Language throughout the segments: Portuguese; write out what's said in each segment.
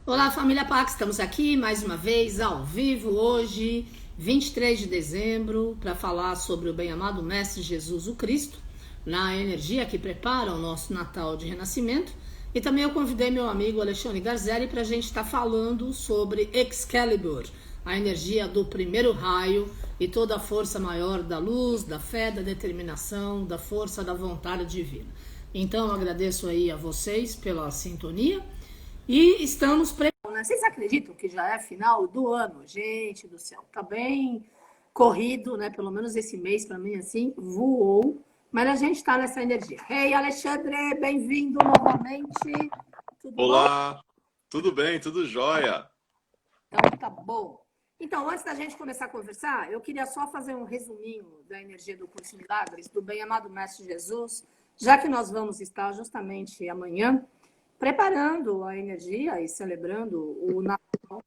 Olá, família Pax, estamos aqui mais uma vez ao vivo hoje, 23 de dezembro, para falar sobre o bem-amado Mestre Jesus o Cristo, na energia que prepara o nosso Natal de Renascimento. E também eu convidei meu amigo Alexandre Garzelli para a gente estar falando sobre Excalibur, a energia do primeiro raio e toda a força maior da luz, da fé, da determinação, da força da vontade divina. Então eu agradeço aí a vocês pela sintonia. E estamos preparados. Vocês acreditam que já é final do ano? Gente do céu, tá bem corrido, né? Pelo menos esse mês, para mim, assim, voou. Mas a gente está nessa energia. Hey, Alexandre, bem-vindo novamente. Tudo bom? Olá, tudo bem? Tudo jóia? Então, tá bom. Então, antes da gente começar a conversar, eu queria só fazer um resuminho da energia do Curso Milagres, do bem-amado Mestre Jesus, já que nós vamos estar justamente amanhã preparando a energia e celebrando o Natal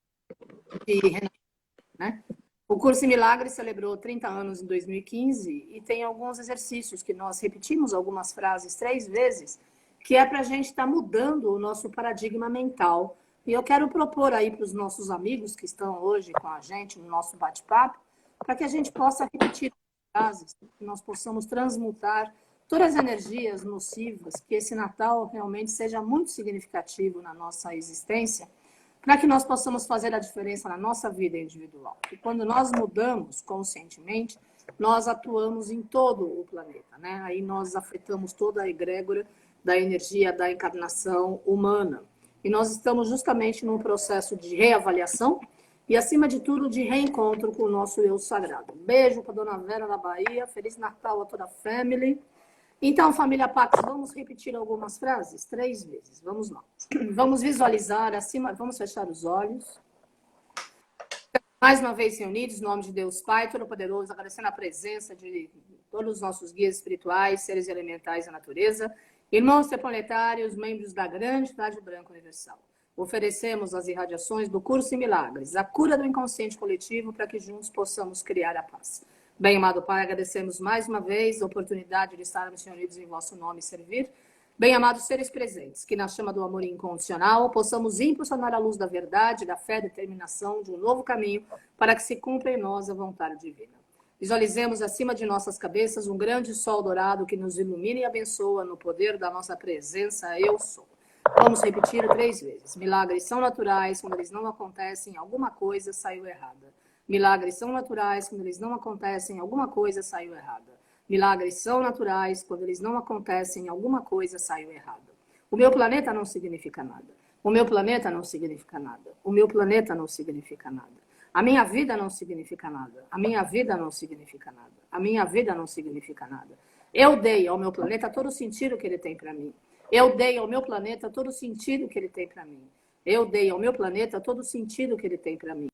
de Renascimento, né? O Curso em Milagres celebrou 30 anos em 2015 e tem alguns exercícios que nós repetimos algumas frases 3 vezes, que é para a gente estar mudando o nosso paradigma mental. E eu quero propor aí para os nossos amigos que estão hoje com a gente no nosso bate-papo, para que a gente possa repetir frases, que nós possamos transmutar todas as energias nocivas, que esse Natal realmente seja muito significativo na nossa existência, para que nós possamos fazer a diferença na nossa vida individual. E quando nós mudamos conscientemente, nós atuamos em todo o planeta, né? Aí nós afetamos toda a egrégora da energia da encarnação humana. E nós estamos justamente num processo de reavaliação e, acima de tudo, de reencontro com o nosso eu sagrado. Um beijo para Dona Vera na Bahia, Feliz Natal a toda a family. Então, família Pax, vamos repetir algumas frases 3 vezes. Vamos lá. Vamos visualizar acima, vamos fechar os olhos. Mais uma vez reunidos, em nome de Deus Pai Todo-Poderoso, agradecendo a presença de todos os nossos guias espirituais, seres elementais da natureza, irmãos interplanetários, membros da grande Idade Branca Universal. Oferecemos as irradiações do Curso em Milagres, a cura do inconsciente coletivo, para que juntos possamos criar a paz. Bem, amado Pai, agradecemos mais uma vez a oportunidade de estarmos reunidos em vosso nome e servir. Bem, amados seres presentes, que na chama do amor incondicional possamos impulsionar a luz da verdade, da fé, determinação, de um novo caminho, para que se cumpra em nós a vontade divina. Visualizemos acima de nossas cabeças um grande sol dourado que nos ilumina e abençoa no poder da nossa presença, eu sou. Vamos repetir 3 vezes. Milagres são naturais, quando eles não acontecem, alguma coisa saiu errada. Milagres são naturais, quando eles não acontecem, alguma coisa saiu errada. Milagres são naturais, quando eles não acontecem, alguma coisa saiu errada. O meu planeta não significa nada. O meu planeta não significa nada. O meu planeta não significa nada. A minha vida não significa nada. A minha vida não significa nada. A minha vida não significa nada. Eu dei ao meu planeta todo o sentido que ele tem para mim. Eu dei ao meu planeta todo o sentido que ele tem para mim. Eu dei ao meu planeta todo o sentido que ele tem para mim.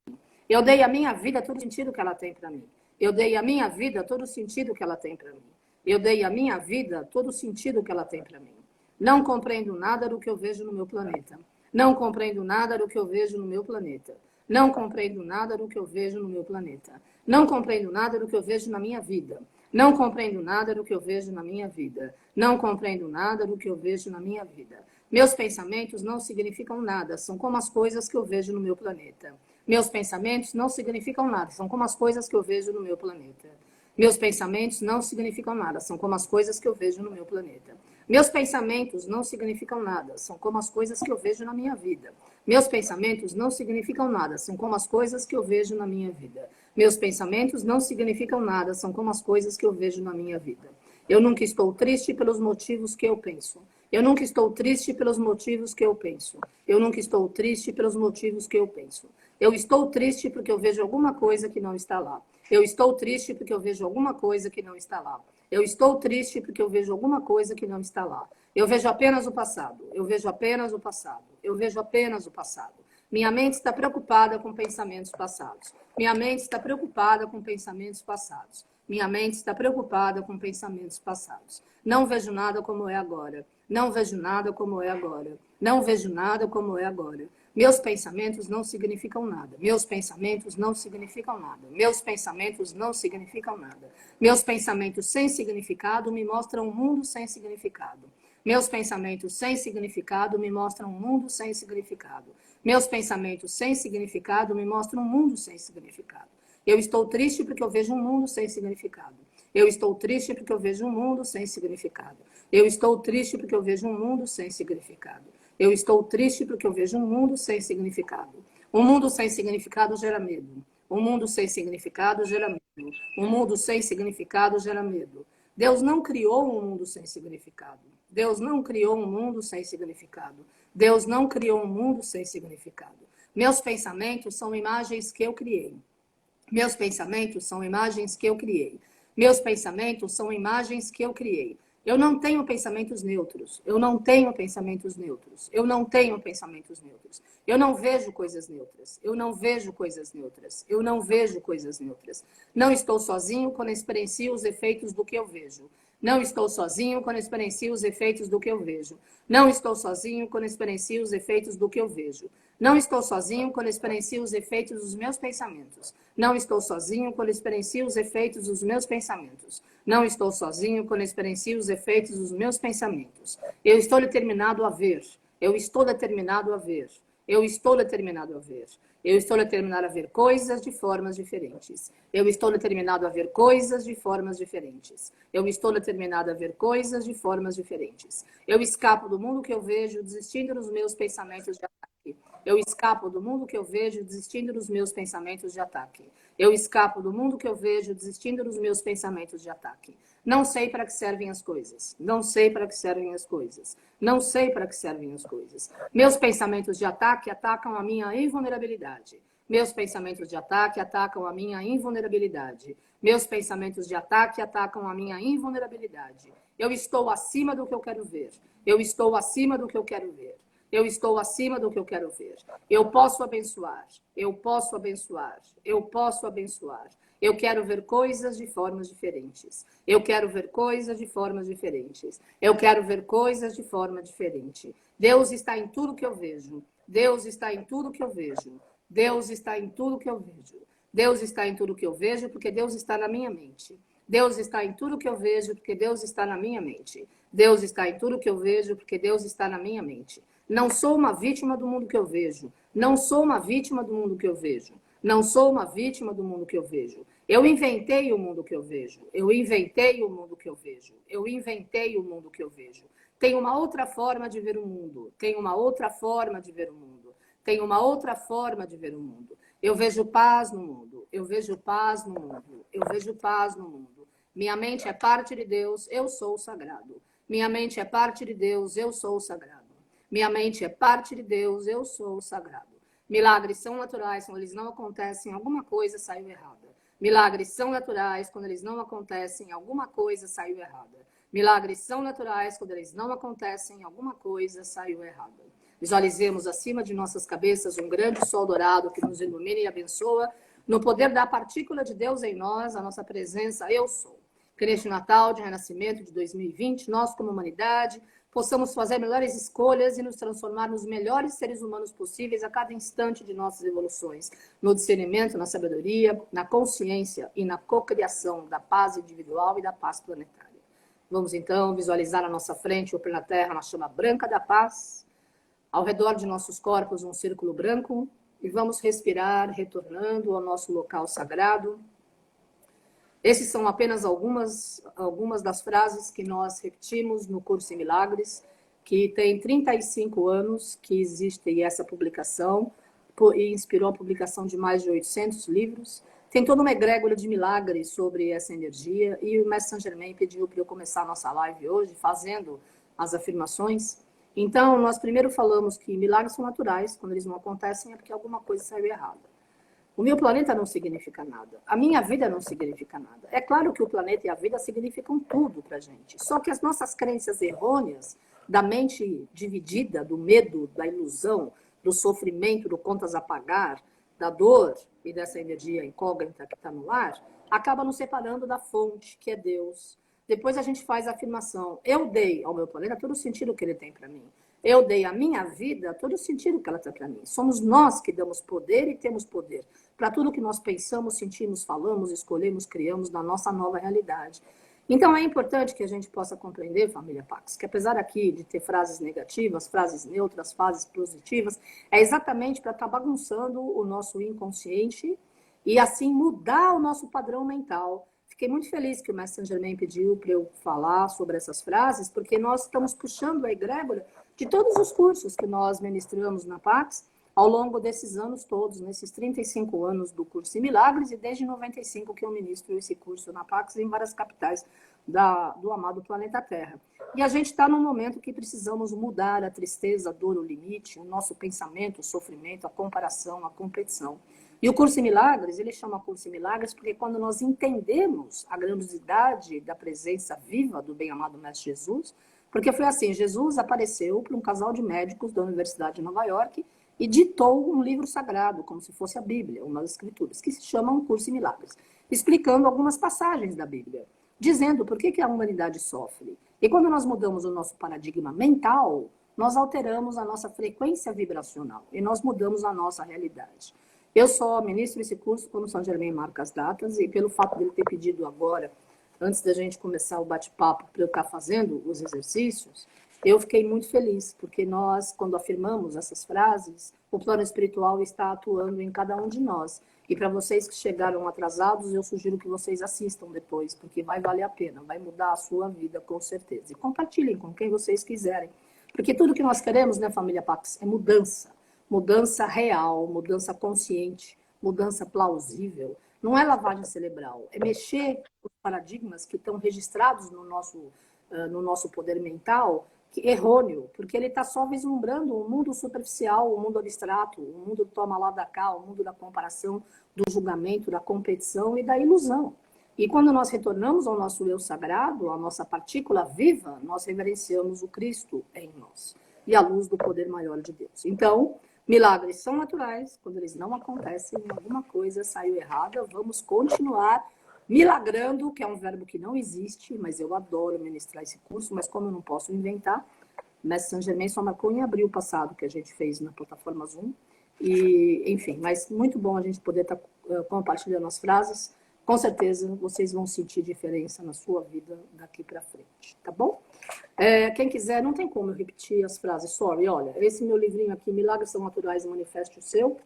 Eu dei à minha vida todo o sentido que ela tem para mim. Eu dei à minha vida todo o sentido que ela tem para mim. Eu dei à minha vida todo o sentido que ela tem para mim. Não compreendo nada do que eu vejo no meu planeta. Não compreendo nada do que eu vejo no meu planeta. Não compreendo nada do que eu vejo no meu planeta. Não compreendo nada do que eu vejo na minha vida. Não compreendo nada do que eu vejo na minha vida. Não compreendo nada do que eu vejo na minha vida. Meus pensamentos não significam nada, são como as coisas que eu vejo no meu planeta. Meus pensamentos não significam nada, são como as coisas que eu vejo no meu planeta. Meus pensamentos não significam nada, são como as coisas que eu vejo no meu planeta. Meus pensamentos não significam nada, são como as coisas que eu vejo na minha vida. Meus pensamentos não significam nada, são como as coisas que eu vejo na minha vida. Meus pensamentos não significam nada, são como as coisas que eu vejo na minha vida. Eu nunca estou triste pelos motivos que eu penso. Eu nunca estou triste pelos motivos que eu penso. Eu nunca estou triste pelos motivos que eu penso. Eu estou triste porque eu vejo alguma coisa que não está lá. Eu estou triste porque eu vejo alguma coisa que não está lá. Eu estou triste porque eu vejo alguma coisa que não está lá. Eu vejo apenas o passado. Eu vejo apenas o passado. Eu vejo apenas o passado. Minha mente está preocupada com pensamentos passados. Minha mente está preocupada com pensamentos passados. Minha mente está preocupada com pensamentos passados. Não vejo nada como é agora. Não vejo nada como é agora. Não vejo nada como é agora. Meus pensamentos não significam nada. Meus pensamentos não significam nada. Meus pensamentos não significam nada. Meus pensamentos sem significado me mostram um mundo sem significado. Meus pensamentos sem significado me mostram um mundo sem significado. Meus pensamentos sem significado me mostram um mundo sem significado. Eu estou triste porque eu vejo um mundo sem significado. Eu estou triste porque eu vejo um mundo sem significado. Eu estou triste porque eu vejo um mundo sem significado. Eu estou triste porque eu vejo um mundo sem significado. Um mundo sem significado gera medo. Um mundo sem significado gera medo. Um mundo sem significado gera medo. Deus não criou um mundo sem significado. Deus não criou um mundo sem significado. Deus não criou um mundo sem significado. Meus pensamentos são imagens que eu criei. Meus pensamentos são imagens que eu criei. Meus pensamentos são imagens que eu criei. Eu não tenho pensamentos neutros. Eu não tenho pensamentos neutros. Eu não tenho pensamentos neutros. Eu não vejo coisas neutras. Eu não vejo coisas neutras. Eu não vejo coisas neutras. Não estou sozinho quando experiencio os efeitos do que eu vejo. Não estou sozinho quando experiencio os efeitos do que eu vejo. Não estou sozinho quando experiencio os efeitos do que eu vejo. Não estou sozinho quando experiencio os efeitos dos meus pensamentos. Não estou sozinho quando experiencio os efeitos dos meus pensamentos. Não estou sozinho quando experiencio os efeitos dos meus pensamentos. Eu estou determinado a ver. Eu estou determinado a ver. Eu estou determinado a ver. Eu estou determinado a ver coisas de formas diferentes. Eu estou determinado a ver coisas de formas diferentes. Eu estou determinado a ver coisas de formas diferentes. Eu escapo do mundo que eu vejo, desistindo dos meus pensamentos de ataque. Eu escapo do mundo que eu vejo, desistindo dos meus pensamentos de ataque. Eu escapo do mundo que eu vejo, desistindo dos meus pensamentos de ataque. Não sei para que servem as coisas. Não sei para que servem as coisas. Não sei para que servem as coisas. Meus pensamentos de ataque atacam a minha invulnerabilidade. Meus pensamentos de ataque atacam a minha invulnerabilidade. Meus pensamentos de ataque atacam a minha invulnerabilidade. Eu estou acima do que eu quero ver. Eu estou acima do que eu quero ver. Eu estou acima do que eu quero ver. Eu posso abençoar. Eu posso abençoar. Eu posso abençoar. Eu quero ver coisas de formas diferentes. Eu quero ver coisas de formas diferentes. Eu quero ver coisas de forma diferente. Deus está em tudo que eu vejo. Deus está em tudo que eu vejo. Deus está em tudo que eu vejo. Deus está em tudo que eu vejo porque Deus está na minha mente. Deus está em tudo que eu vejo porque Deus está na minha mente. Deus está em tudo que eu vejo porque Deus está na minha mente. Não sou uma vítima do mundo que eu vejo. Não sou uma vítima do mundo que eu vejo. Não sou uma vítima do mundo que eu vejo. Eu inventei o mundo que eu vejo. Eu inventei o mundo que eu vejo. Eu inventei o mundo que eu vejo. Tem uma outra forma de ver o mundo. Tem uma outra forma de ver o mundo. Tem uma outra forma de ver o mundo. Eu vejo paz no mundo. Eu vejo paz no mundo. Eu vejo paz no mundo. Minha mente é parte de Deus. Eu sou o sagrado. Minha mente é parte de Deus. Eu sou o sagrado. Minha mente é parte de Deus, eu sou o sagrado. Milagres são naturais, quando eles não acontecem, alguma coisa saiu errada. Milagres são naturais, quando eles não acontecem, alguma coisa saiu errada. Milagres são naturais, quando eles não acontecem, alguma coisa saiu errada. Visualizemos acima de nossas cabeças um grande sol dourado que nos ilumina e abençoa. No poder da partícula de Deus em nós, a nossa presença, eu sou. Que neste Natal de Renascimento de 2020, nós como humanidade, possamos fazer melhores escolhas e nos transformar nos melhores seres humanos possíveis a cada instante de nossas evoluções, no discernimento, na sabedoria, na consciência e na cocriação da paz individual e da paz planetária. Vamos então visualizar à nossa frente o planeta Terra na chama branca da paz, ao redor de nossos corpos um círculo branco, e vamos respirar, retornando ao nosso local sagrado. Esses são apenas algumas das frases que nós repetimos no Curso em Milagres, que tem 35 anos que existe essa publicação, e inspirou a publicação de mais de 800 livros. Tem toda uma egrégora de milagres sobre essa energia, e o Mestre Saint-Germain pediu para eu começar a nossa live hoje, fazendo as afirmações. Então, nós primeiro falamos que milagres são naturais, quando eles não acontecem é porque alguma coisa saiu errada. O meu planeta não significa nada. A minha vida não significa nada. É claro que o planeta e a vida significam tudo para a gente. Só que as nossas crenças errôneas, da mente dividida, do medo, da ilusão, do sofrimento, do contas a pagar, da dor e dessa energia incógnita que está no ar, acaba nos separando da fonte, que é Deus. Depois a gente faz a afirmação: eu dei ao meu planeta todo o sentido que ele tem para mim. Eu dei à minha vida todo o sentido que ela tem para mim. Somos nós que damos poder e temos poder para tudo que nós pensamos, sentimos, falamos, escolhemos, criamos na nossa nova realidade. Então, é importante que a gente possa compreender, família Pax, que apesar aqui de ter frases negativas, frases neutras, frases positivas, é exatamente para estar bagunçando o nosso inconsciente e, assim, mudar o nosso padrão mental. Fiquei muito feliz que o Mestre Saint Germain pediu para eu falar sobre essas frases, porque nós estamos puxando a egrégora de todos os cursos que nós ministramos na Pax ao longo desses anos todos, nesses 35 anos do curso em Milagres, e desde 95 que eu ministro esse curso na Pax em várias capitais do amado planeta Terra. E a gente está num momento que precisamos mudar a tristeza, a dor, o limite, o nosso pensamento, o sofrimento, a comparação, a competição. E o curso em Milagres, ele chama curso em Milagres porque quando nós entendemos a grandiosidade da presença viva do bem-amado Mestre Jesus, porque foi assim, Jesus apareceu para um casal de médicos da Universidade de Nova York e ditou um livro sagrado, como se fosse a Bíblia, umas escrituras, que se chama Um Curso em Milagres, explicando algumas passagens da Bíblia, dizendo por que a humanidade sofre. E quando nós mudamos o nosso paradigma mental, nós alteramos a nossa frequência vibracional e nós mudamos a nossa realidade. Eu só ministro esse curso quando o Saint Germain marca as datas, e pelo fato dele ter pedido agora, antes da gente começar o bate-papo, para eu estar fazendo os exercícios, eu fiquei muito feliz, porque nós, quando afirmamos essas frases, o plano espiritual está atuando em cada um de nós. E para vocês que chegaram atrasados, eu sugiro que vocês assistam depois, porque vai valer a pena, vai mudar a sua vida, com certeza. E compartilhem com quem vocês quiserem. Porque tudo que nós queremos, né, família Pax, é mudança. Mudança real, mudança consciente, mudança plausível. Não é lavagem cerebral, é mexer os paradigmas que estão registrados no nosso poder mental, errôneo, porque ele está só vislumbrando um mundo superficial, um mundo abstrato, um mundo do toma lá da cá, um mundo da comparação, do julgamento, da competição e da ilusão. E quando nós retornamos ao nosso eu sagrado, à nossa partícula viva, nós reverenciamos o Cristo em nós e a luz do poder maior de Deus. Então, milagres são naturais, quando eles não acontecem, alguma coisa saiu errada, vamos continuar milagrando, que é um verbo que não existe, mas eu adoro ministrar esse curso, mas como eu não posso inventar, o Mestre Saint Germain só marcou em abril passado, que a gente fez na plataforma Zoom, e enfim, mas muito bom a gente poder estar compartilhando as frases, com certeza vocês vão sentir diferença na sua vida daqui para frente, tá bom? Quem quiser, não tem como eu repetir as frases, sorry, olha, esse meu livrinho aqui, Milagres São Naturais, Manifeste o Seu,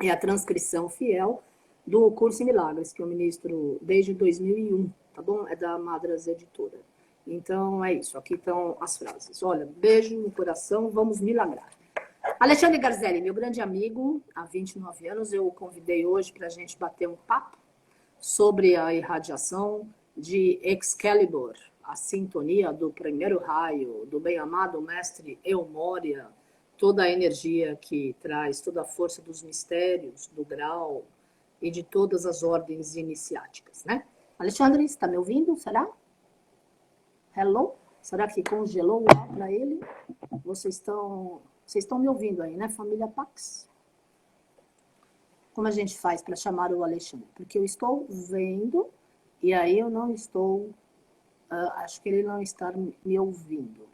é a transcrição fiel do curso em Milagres, que eu ministro desde 2001, tá bom? É da Madras Editora. Então, é isso. Aqui estão as frases. Olha, beijo no coração, vamos milagrar. Alexandre Garzelli, meu grande amigo, há 29 anos, eu o convidei hoje para a gente bater um papo sobre a irradiação de Excalibur, a sintonia do primeiro raio, do bem-amado mestre Eumória, toda a energia que traz, toda a força dos mistérios, do grau e de todas as ordens iniciáticas, né? Alexandre, está me ouvindo? Será? Hello? Será que congelou o ar para ele? Vocês estão me ouvindo aí, né, família Pax? Como a gente faz para chamar o Alexandre? Porque eu estou vendo e aí eu não estou... acho que ele não está me ouvindo.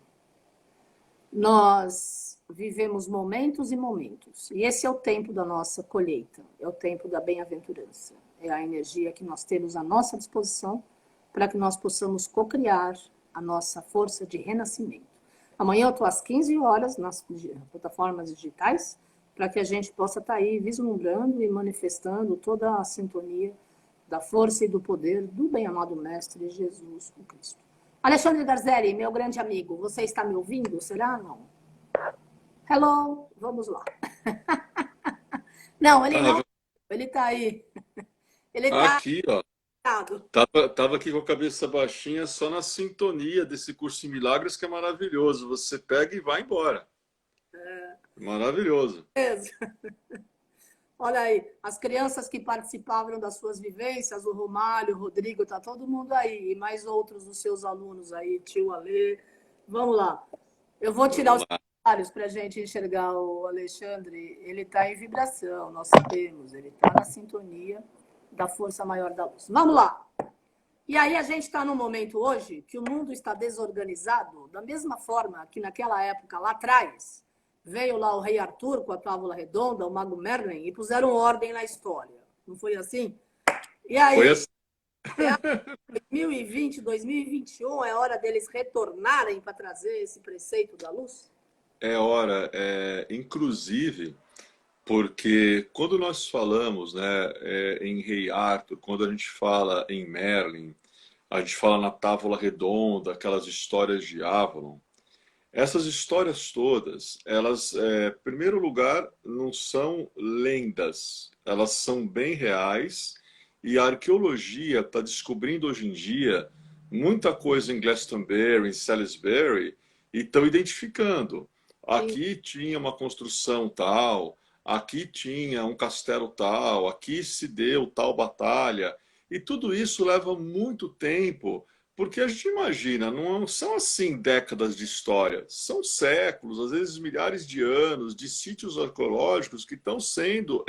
Nós vivemos momentos e momentos. E esse é o tempo da nossa colheita. É o tempo da bem-aventurança. É a energia que nós temos à nossa disposição para que nós possamos cocriar a nossa força de renascimento. Amanhã eu estou às 15 horas nas plataformas digitais para que a gente possa estar aí vislumbrando e manifestando toda a sintonia da força e do poder do bem-amado Mestre Jesus o Cristo. Alexandre Garzelli, meu grande amigo, você está me ouvindo? Será? Não? Hello? Vamos lá. Não, ele não. Ele está aí. Ele está aqui, ó. Tava aqui com a cabeça baixinha, só na sintonia desse curso em Milagres, que é maravilhoso. Você pega e vai embora. Maravilhoso. Olha aí, as crianças que participavam das suas vivências, o Romário, o Rodrigo, tá todo mundo aí, e mais outros dos seus alunos aí, tio Alê. Vamos lá. Eu vou tirar os comentários para a gente enxergar o Alexandre. Ele está em vibração, nós sabemos, ele está na sintonia da força maior da luz. Vamos lá. E aí a gente está num momento hoje que o mundo está desorganizado, da mesma forma que naquela época lá atrás, veio lá o rei Arthur com a tábua redonda, o mago Merlin, e puseram ordem na história. Não foi assim? E aí, Foi assim. É 2020, 2021, é hora deles retornarem para trazer esse preceito da luz? É hora, inclusive, porque quando nós falamos, né, em Rei Arthur, quando a gente fala em Merlin, a gente fala na Távola Redonda, aquelas histórias de Avalon. Essas histórias todas, elas, em primeiro lugar, não são lendas, elas são bem reais e a arqueologia está descobrindo hoje em dia muita coisa em Glastonbury, em Salisbury, e estão identificando. Sim. Aqui tinha uma construção tal, aqui tinha um castelo tal, aqui se deu tal batalha, e tudo isso leva muito tempo porque a gente imagina, não são assim décadas de história, são séculos, às vezes milhares de anos de sítios arqueológicos que estão sendo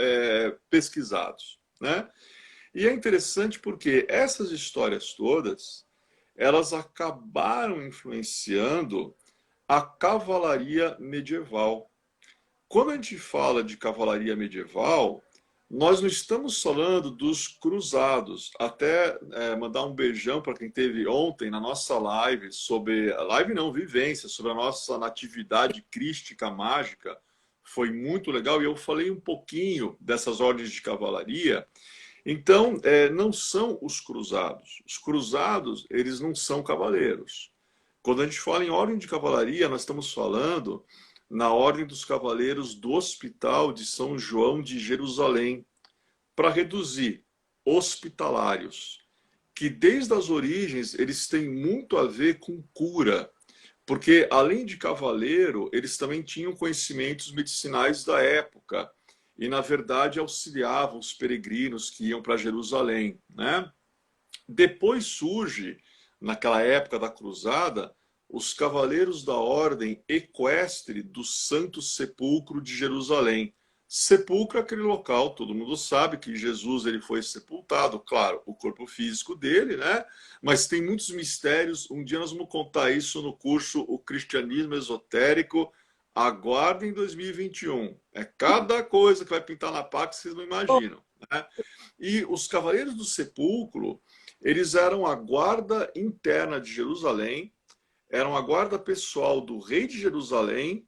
pesquisados, né? E é interessante porque essas histórias todas, elas acabaram influenciando a cavalaria medieval. Quando a gente fala de cavalaria medieval, nós não estamos falando dos cruzados. Até mandar um beijão para quem teve ontem na nossa live sobre live não, vivência sobre a nossa natividade crística mágica. Foi muito legal e eu falei um pouquinho dessas ordens de cavalaria. Então, não são os cruzados. Os cruzados, eles não são cavaleiros. Quando a gente fala em ordem de cavalaria, nós estamos falando na Ordem dos Cavaleiros do Hospital de São João de Jerusalém, para reduzir hospitalários, que desde as origens eles têm muito a ver com cura, porque além de cavaleiro, eles também tinham conhecimentos medicinais da época e na verdade auxiliavam os peregrinos que iam para Jerusalém, né? Depois surge, naquela época da cruzada, os cavaleiros da ordem equestre do Santo Sepulcro de Jerusalém. Sepulcro é aquele local, todo mundo sabe que Jesus ele foi sepultado, claro, o corpo físico dele, né? Mas tem muitos mistérios. Um dia nós vamos contar isso no curso O Cristianismo Esotérico. Aguardem 2021. É cada coisa que vai pintar na pá que vocês não imaginam, né? E os cavaleiros do sepulcro, eles eram a guarda interna de Jerusalém, eram a guarda pessoal do rei de Jerusalém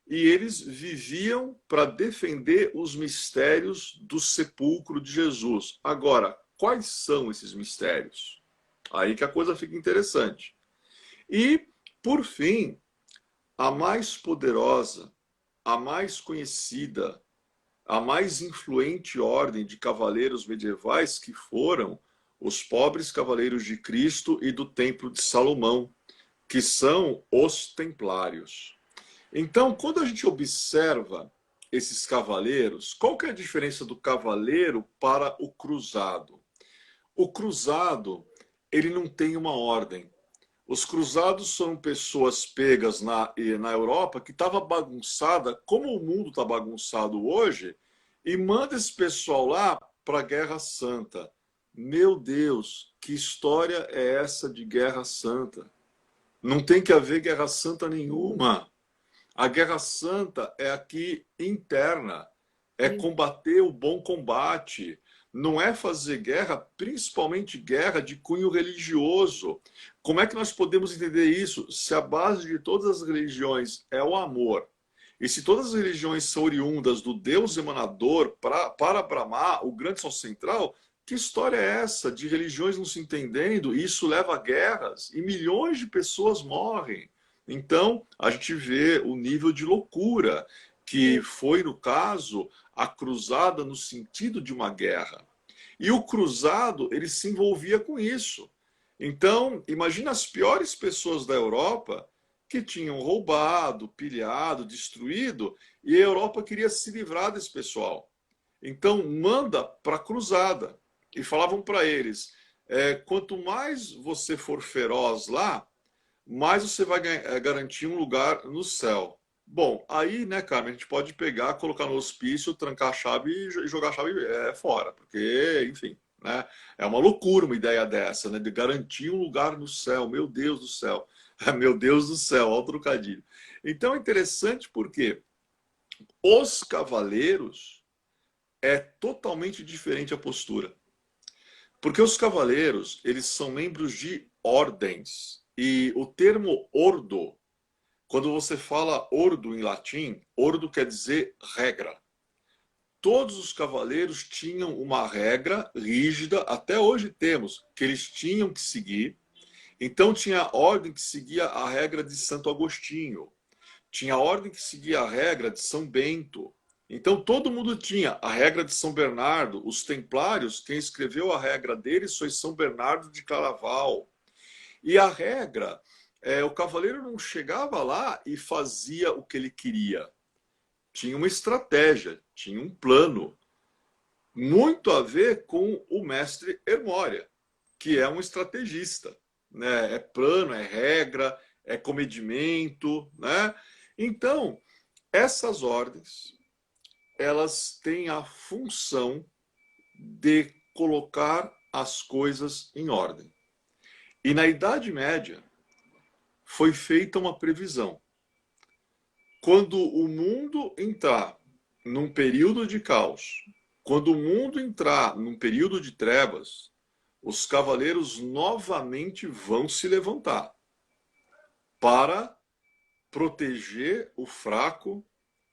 e eles viviam para defender os mistérios do sepulcro de Jesus. Agora, quais são esses mistérios? Aí que a coisa fica interessante. E, por fim, a mais poderosa, a mais conhecida, a mais influente ordem de cavaleiros medievais que foram os pobres cavaleiros de Cristo e do Templo de Salomão, que são os templários. Então, quando a gente observa esses cavaleiros, qual que é a diferença do cavaleiro para o cruzado? O cruzado, ele não tem uma ordem. Os cruzados são pessoas pegas na Europa que estava bagunçada, como o mundo está bagunçado hoje, e manda esse pessoal lá para a Guerra Santa. Meu Deus, que história é essa de Guerra Santa? Não tem que haver Guerra Santa nenhuma. A Guerra Santa é aqui interna, é combater o bom combate, não é fazer guerra, principalmente guerra de cunho religioso. Como é que nós podemos entender isso? Se a base de todas as religiões é o amor, e se todas as religiões são oriundas do Deus emanador para Brahma, o grande sol central, que história é essa de religiões não se entendendo e isso leva a guerras e milhões de pessoas morrem? Então, a gente vê o nível de loucura que foi, no caso, a cruzada no sentido de uma guerra. E o cruzado, ele se envolvia com isso. Então, imagina as piores pessoas da Europa que tinham roubado, pilhado, destruído, e a Europa queria se livrar desse pessoal. Então, manda para a cruzada. E falavam para eles, quanto mais você for feroz lá, mais você vai garantir um lugar no céu. Bom, aí, né, Carmen, a gente pode pegar, colocar no hospício, trancar a chave e jogar a chave fora, porque, enfim, né, é uma loucura uma ideia dessa, né, de garantir um lugar no céu. Meu Deus do céu, meu Deus do céu, olha o trocadilho. Então é interessante porque os cavaleiros é totalmente diferente a postura. Porque os cavaleiros, eles são membros de ordens. E o termo ordo, quando você fala ordo em latim, ordo quer dizer regra. Todos os cavaleiros tinham uma regra rígida, até hoje temos, que eles tinham que seguir. Então tinha a ordem que seguia a regra de Santo Agostinho, tinha a ordem que seguia a regra de São Bento. Então todo mundo tinha a regra de São Bernardo. Os templários, quem escreveu a regra deles foi São Bernardo de Claraval. E a regra, o cavaleiro não chegava lá e fazia o que ele queria. Tinha uma estratégia, tinha um plano. Muito a ver com o mestre Hermória, que é um estrategista. Né? É plano, é regra, é comedimento. Né? Então, essas ordens, elas têm a função de colocar as coisas em ordem. E na Idade Média, foi feita uma previsão. Quando o mundo entrar num período de caos, quando o mundo entrar num período de trevas, os cavaleiros novamente vão se levantar para proteger o fraco,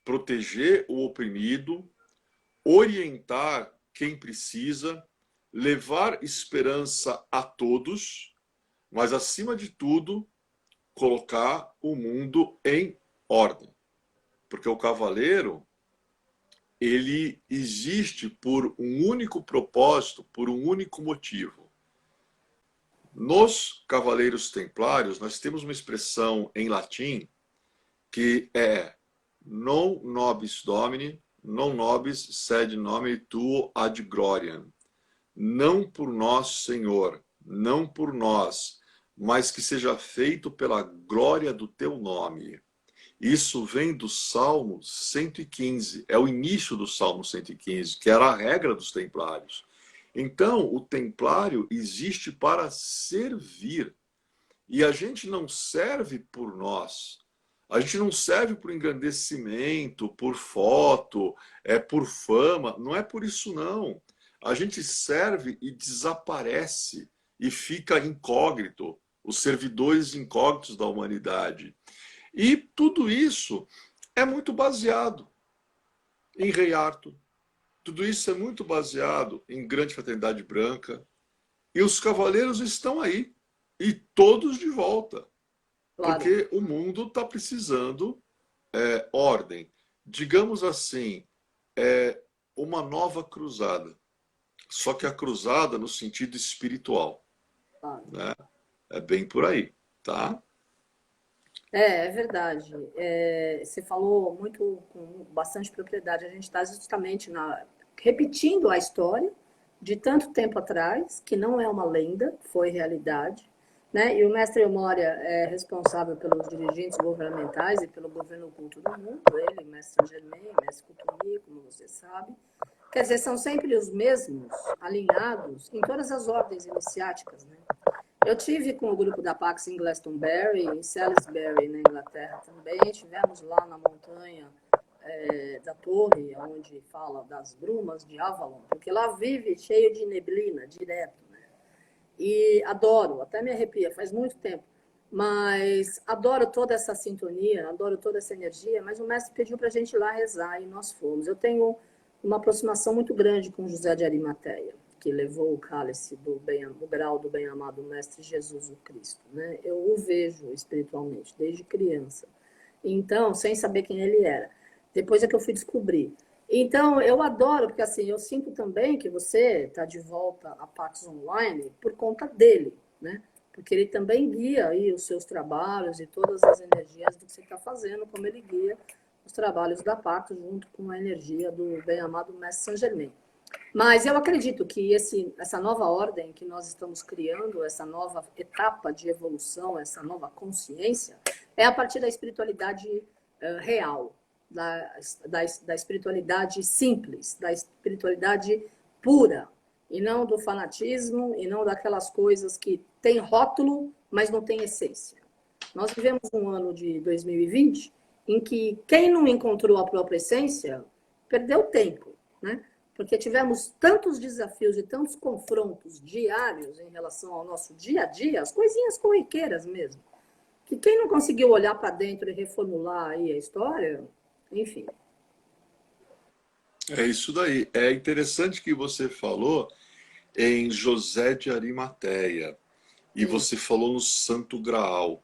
proteger o oprimido, orientar quem precisa, levar esperança a todos, mas acima de tudo, colocar o mundo em ordem. Porque o cavaleiro, ele existe por um único propósito, por um único motivo. Nos Cavaleiros Templários, nós temos uma expressão em latim que é non nobis domini, non nobis sed nomine tuo ad gloriam. Não por nós, Senhor, não por nós, mas que seja feito pela glória do teu nome. Isso vem do Salmo 115, é o início do Salmo 115, que era a regra dos templários. Então, o templário existe para servir. E a gente não serve por nós. A gente não serve por engrandecimento, por foto, por fama. Não é por isso, não. A gente serve e desaparece e fica incógnito, os servidores incógnitos da humanidade. E tudo isso é muito baseado em Rei Arthur. Tudo isso é muito baseado em Grande Fraternidade Branca. E os cavaleiros estão aí. E todos de volta. Claro. Porque o mundo está precisando ordem. Digamos assim, uma nova cruzada. Só que a cruzada no sentido espiritual. Claro. Né? É bem por aí. Tá? É verdade. Você falou muito com bastante propriedade. A gente está justamente repetindo a história de tanto tempo atrás, que não é uma lenda, foi realidade. Né? E o mestre Moria é responsável pelos dirigentes governamentais e pelo governo oculto do mundo. Ele, mestre Saint-Germain, mestre Couturier, como você sabe. Quer dizer, são sempre os mesmos, alinhados em todas as ordens iniciáticas. Né? Eu tive com o grupo da Pax em Glastonbury, em Salisbury, na Inglaterra também. Estivemos lá na montanha da torre, onde fala das brumas de Avalon, porque lá vive cheio de neblina, direto. Né? E adoro, até me arrepia, faz muito tempo. Mas adoro toda essa sintonia, adoro toda essa energia, mas o mestre pediu para a gente ir lá rezar e nós fomos. Eu tenho uma aproximação muito grande com José de Arimateia, que levou o cálice do grau do bem-amado Mestre Jesus o Cristo. Né? Eu o vejo espiritualmente, desde criança. Então, sem saber quem ele era. Depois é que eu fui descobrir. Então, eu adoro, porque assim, eu sinto também que você está de volta a Pax Online por conta dele, né? Porque ele também guia aí os seus trabalhos e todas as energias do que você está fazendo, como ele guia os trabalhos da Pax junto com a energia do bem-amado Mestre Saint-Germain. Mas eu acredito que essa nova ordem que nós estamos criando, essa nova etapa de evolução, essa nova consciência, é a partir da espiritualidade real, da espiritualidade simples, da espiritualidade pura, e não do fanatismo, e não daquelas coisas que têm rótulo, mas não têm essência. Nós vivemos um ano de 2020 em que quem não encontrou a própria essência perdeu tempo, né? porque tivemos tantos desafios e tantos confrontos diários em relação ao nosso dia a dia, as coisinhas corriqueiras mesmo, que quem não conseguiu olhar para dentro e reformular aí a história, enfim. É isso daí. É interessante que você falou em José de Arimateia e você falou no Santo Graal.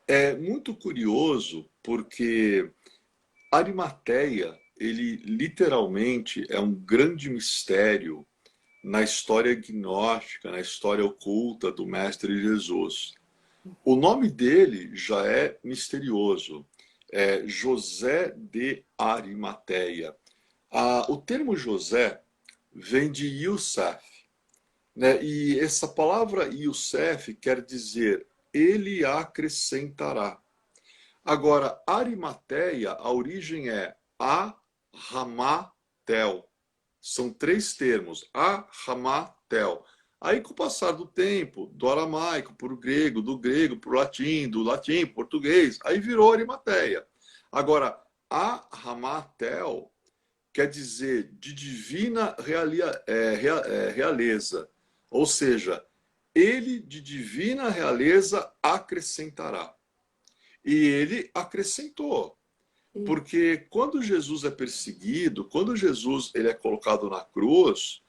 É muito curioso porque Arimateia, ele literalmente é um grande mistério na história gnóstica, na história oculta do Mestre Jesus. O nome dele já é misterioso, é José de Arimateia. O termo José vem de Yusef, né? E essa palavra Yusef quer dizer ele acrescentará. Agora, Arimateia, a origem é Ahamatel. São três termos, Ahamatel. Aí, com o passar do tempo, do aramaico para o grego, do grego para o latim, do latim para o português, aí virou Arimateia. Agora, Ahamatel quer dizer de divina realeza. Ou seja, ele de divina realeza acrescentará. E ele acrescentou. Porque quando Jesus é perseguido, quando Jesus ele é colocado na cruz,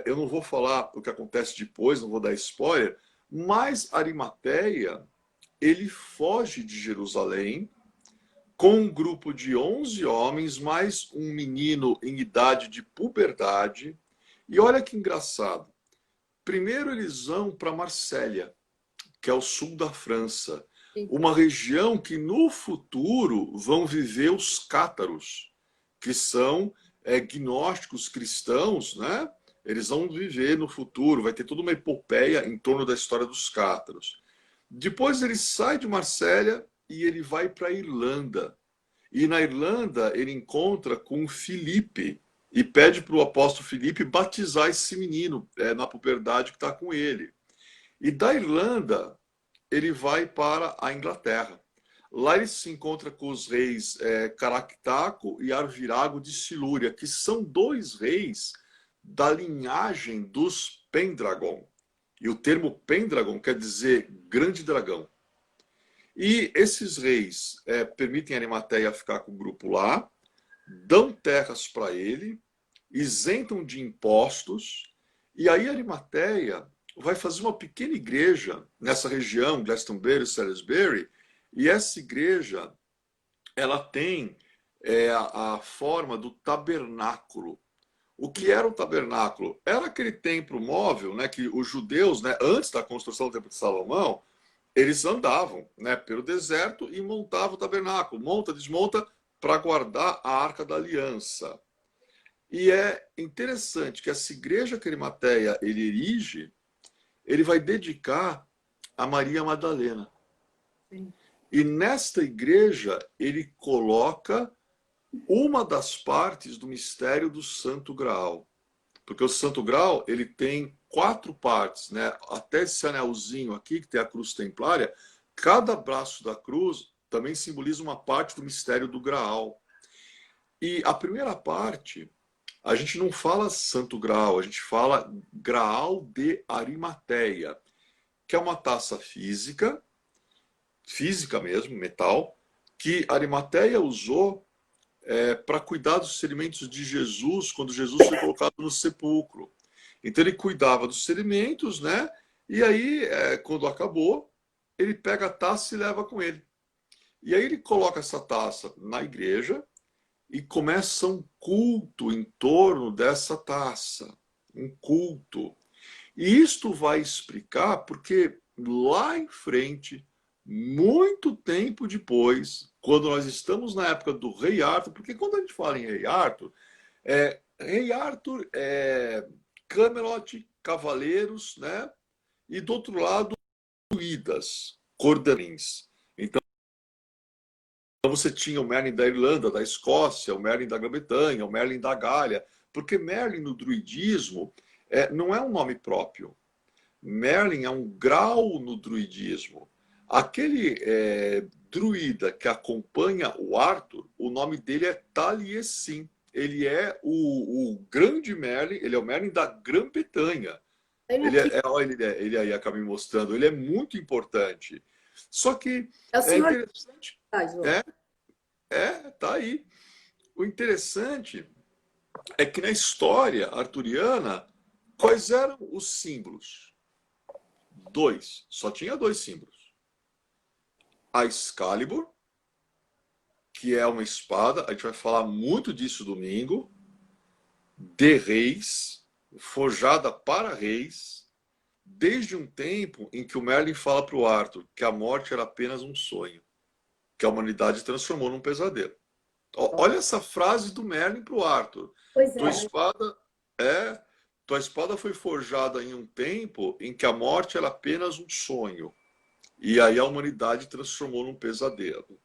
eu não vou falar o que acontece depois, não vou dar spoiler, mas Arimateia, ele foge de Jerusalém com um grupo de 11 homens, mais um menino em idade de puberdade. E olha que engraçado. Primeiro eles vão para Marsella, que é o sul da França, uma região que no futuro vão viver os cátaros, que são gnósticos cristãos, né? Eles vão viver no futuro, vai ter toda uma epopeia em torno da história dos cátaros. Depois ele sai de Marsella e ele vai para a Irlanda. E na Irlanda ele encontra com Filipe e pede para o apóstolo Filipe batizar esse menino na puberdade que está com ele. E da Irlanda ele vai para a Inglaterra. Lá ele se encontra com os reis Caractaco e Arvirago de Silúria, que são dois reis da linhagem dos Pendragon. E o termo Pendragon quer dizer grande dragão. E esses reis permitem a Arimateia ficar com o grupo lá, dão terras para ele, isentam de impostos, e aí a Arimateia vai fazer uma pequena igreja nessa região, Glastonbury e Salisbury, e essa igreja ela tem a forma do tabernáculo. O que era o tabernáculo? Era aquele templo móvel, né, que os judeus, né, antes da construção do Templo de Salomão, eles andavam, né, pelo deserto e montavam o tabernáculo, monta, desmonta, para guardar a Arca da Aliança. E é interessante que essa igreja que Arimateia ele erige, ele vai dedicar a Maria Madalena. Sim. E nesta igreja ele coloca uma das partes do mistério do Santo Graal. Porque o Santo Graal ele tem 4 partes, né? Até esse anelzinho aqui, que tem a cruz templária, cada braço da cruz também simboliza uma parte do mistério do Graal. E a primeira parte, a gente não fala Santo Graal, a gente fala Graal de Arimateia, que é uma taça física mesmo, metal, que Arimateia usou para cuidar dos ferimentos de Jesus, quando Jesus foi colocado no sepulcro. Então ele cuidava dos ferimentos, né? E aí, quando acabou, ele pega a taça e leva com ele. E aí ele coloca essa taça na igreja e começa um culto em torno dessa taça. Um culto. E isto vai explicar porque lá em frente, muito tempo depois, quando nós estamos na época do Rei Arthur, porque quando a gente fala em Rei Arthur é Camelot, cavaleiros, né? E do outro lado, druidas, cordanins. Então você tinha o Merlin da Irlanda, da Escócia, o Merlin da Grã-Bretanha, o Merlin da Gália, porque Merlin no druidismo não é um nome próprio. Merlin é um grau no druidismo. Aquele druida que acompanha o Arthur, o nome dele é Taliesin. ele é o grande Merlin, ele é o Merlin da Grã-Bretanha. Tem aqui. Olha ele aí acaba me mostrando, ele é muito importante. Só que É o é senhor. interessante, tá aí. O interessante é que na história arturiana, quais eram os símbolos? Dois, só tinha dois símbolos. A Excalibur, que é uma espada, a gente vai falar muito disso domingo, de reis, forjada para reis, desde um tempo em que o Merlin fala para o Arthur que a morte era apenas um sonho, que a humanidade transformou num pesadelo. Olha essa frase do Merlin para o Arthur. Pois Tua é. espada é, tua espada foi forjada em um tempo em que a morte era apenas um sonho. E aí a humanidade transformou num pesadelo.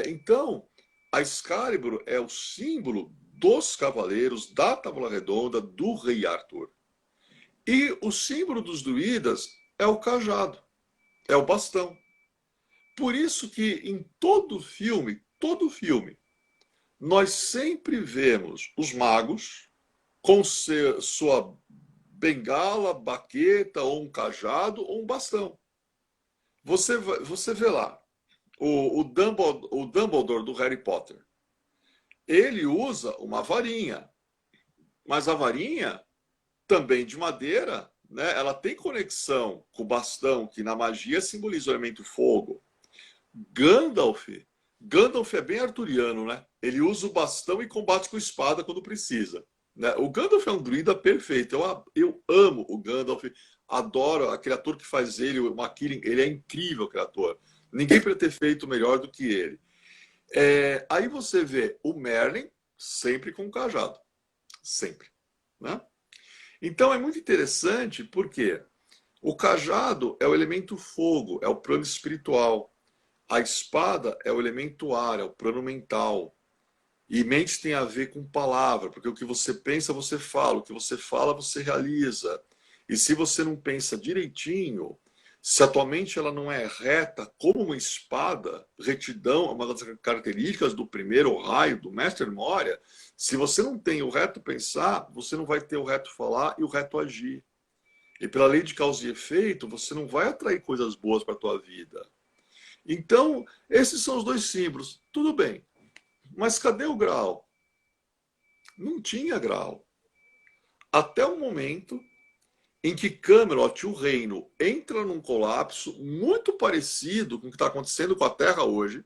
Então, a Excalibur é o símbolo dos cavaleiros da Távola Redonda do rei Arthur. E o símbolo dos druidas é o cajado, é o bastão. Por isso que em todo filme, nós sempre vemos os magos com sua bengala, baqueta, ou um cajado, ou um bastão. Você vê lá, o Dumbledore do Harry Potter. Ele usa uma varinha, mas a varinha, também de madeira, né, ela tem conexão com o bastão, que na magia simboliza o elemento fogo. Gandalf é bem arturiano, né? Ele usa o bastão e combate com espada quando precisa. Né? O Gandalf é um druida perfeito. Eu amo o Gandalf, adoro aquele ator que faz ele, o McKillen, ele é incrível, aquele ator. Ninguém poderia ter feito melhor do que ele. Aí você vê o Merlin sempre com o cajado. Sempre. Né? Então é muito interessante porque o cajado é o elemento fogo, é o plano espiritual. A espada é o elemento ar, é o plano mental. E mente tem a ver com palavra, porque o que você pensa, você fala. O que você fala, você realiza. E se você não pensa direitinho, se a tua mente ela não é reta como uma espada, retidão é uma das características do primeiro raio, do mestre Moria. Se você não tem o reto pensar, você não vai ter o reto falar e o reto agir. E pela lei de causa e efeito, você não vai atrair coisas boas para a tua vida. Então, esses são os dois símbolos. Tudo bem. Mas cadê o Graal? Não tinha Graal. Até o momento em que Camelot, o reino, entra num colapso muito parecido com o que está acontecendo com a Terra hoje.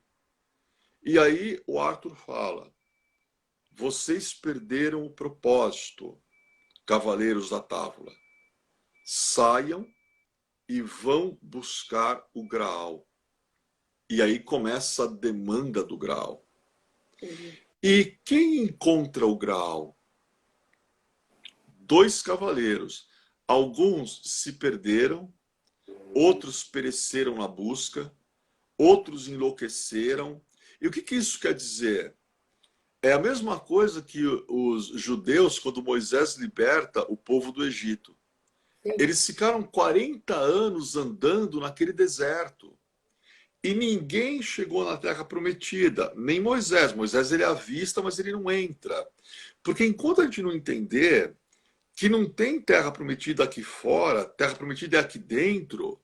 E aí o Arthur fala: vocês perderam o propósito, cavaleiros da Távola. Saiam e vão buscar o Graal. E aí começa a demanda do Graal. E quem encontra o Graal? Dois cavaleiros. Alguns se perderam, outros pereceram na busca, outros enlouqueceram. E o que isso quer dizer? É a mesma coisa que os judeus, quando Moisés liberta o povo do Egito. Eles ficaram 40 anos andando naquele deserto. E ninguém chegou na Terra Prometida, nem Moisés. Moisés ele avista, mas ele não entra. Porque enquanto a gente não entender que não tem Terra Prometida aqui fora, Terra Prometida é aqui dentro,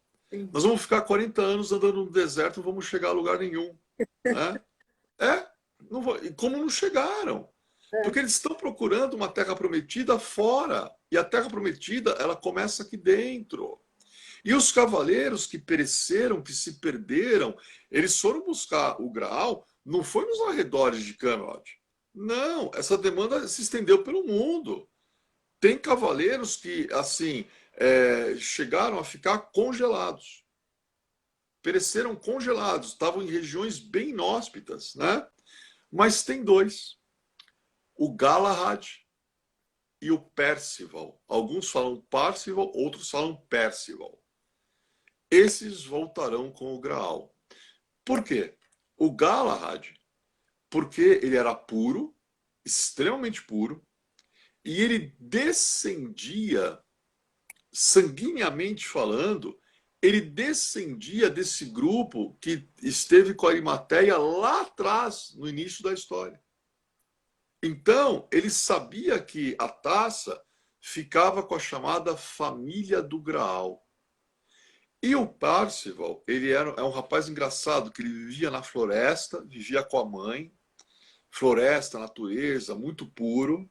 nós vamos ficar 40 anos andando no deserto e não vamos chegar a lugar nenhum. Né? E como não chegaram? Porque eles estão procurando uma Terra Prometida fora. E a Terra Prometida, ela começa aqui dentro. E os cavaleiros que pereceram, que se perderam, eles foram buscar o Graal, não foi nos arredores de Camelot. Não, essa demanda se estendeu pelo mundo. Tem cavaleiros que, assim, chegaram a ficar congelados. Pereceram congelados, estavam em regiões bem inóspitas, né? Mas tem dois. O Galahad e o Percival. Alguns falam Parcival, outros falam Percival. Esses voltarão com o Graal. Por quê? O Galahad, porque ele era puro, extremamente puro, e ele descendia, sanguineamente falando, ele descendia desse grupo que esteve com a Arimateia lá atrás, no início da história. Então, ele sabia que a taça ficava com a chamada família do Graal. E o Parzival, é um rapaz engraçado, que ele vivia na floresta, vivia com a mãe, floresta, natureza, muito puro.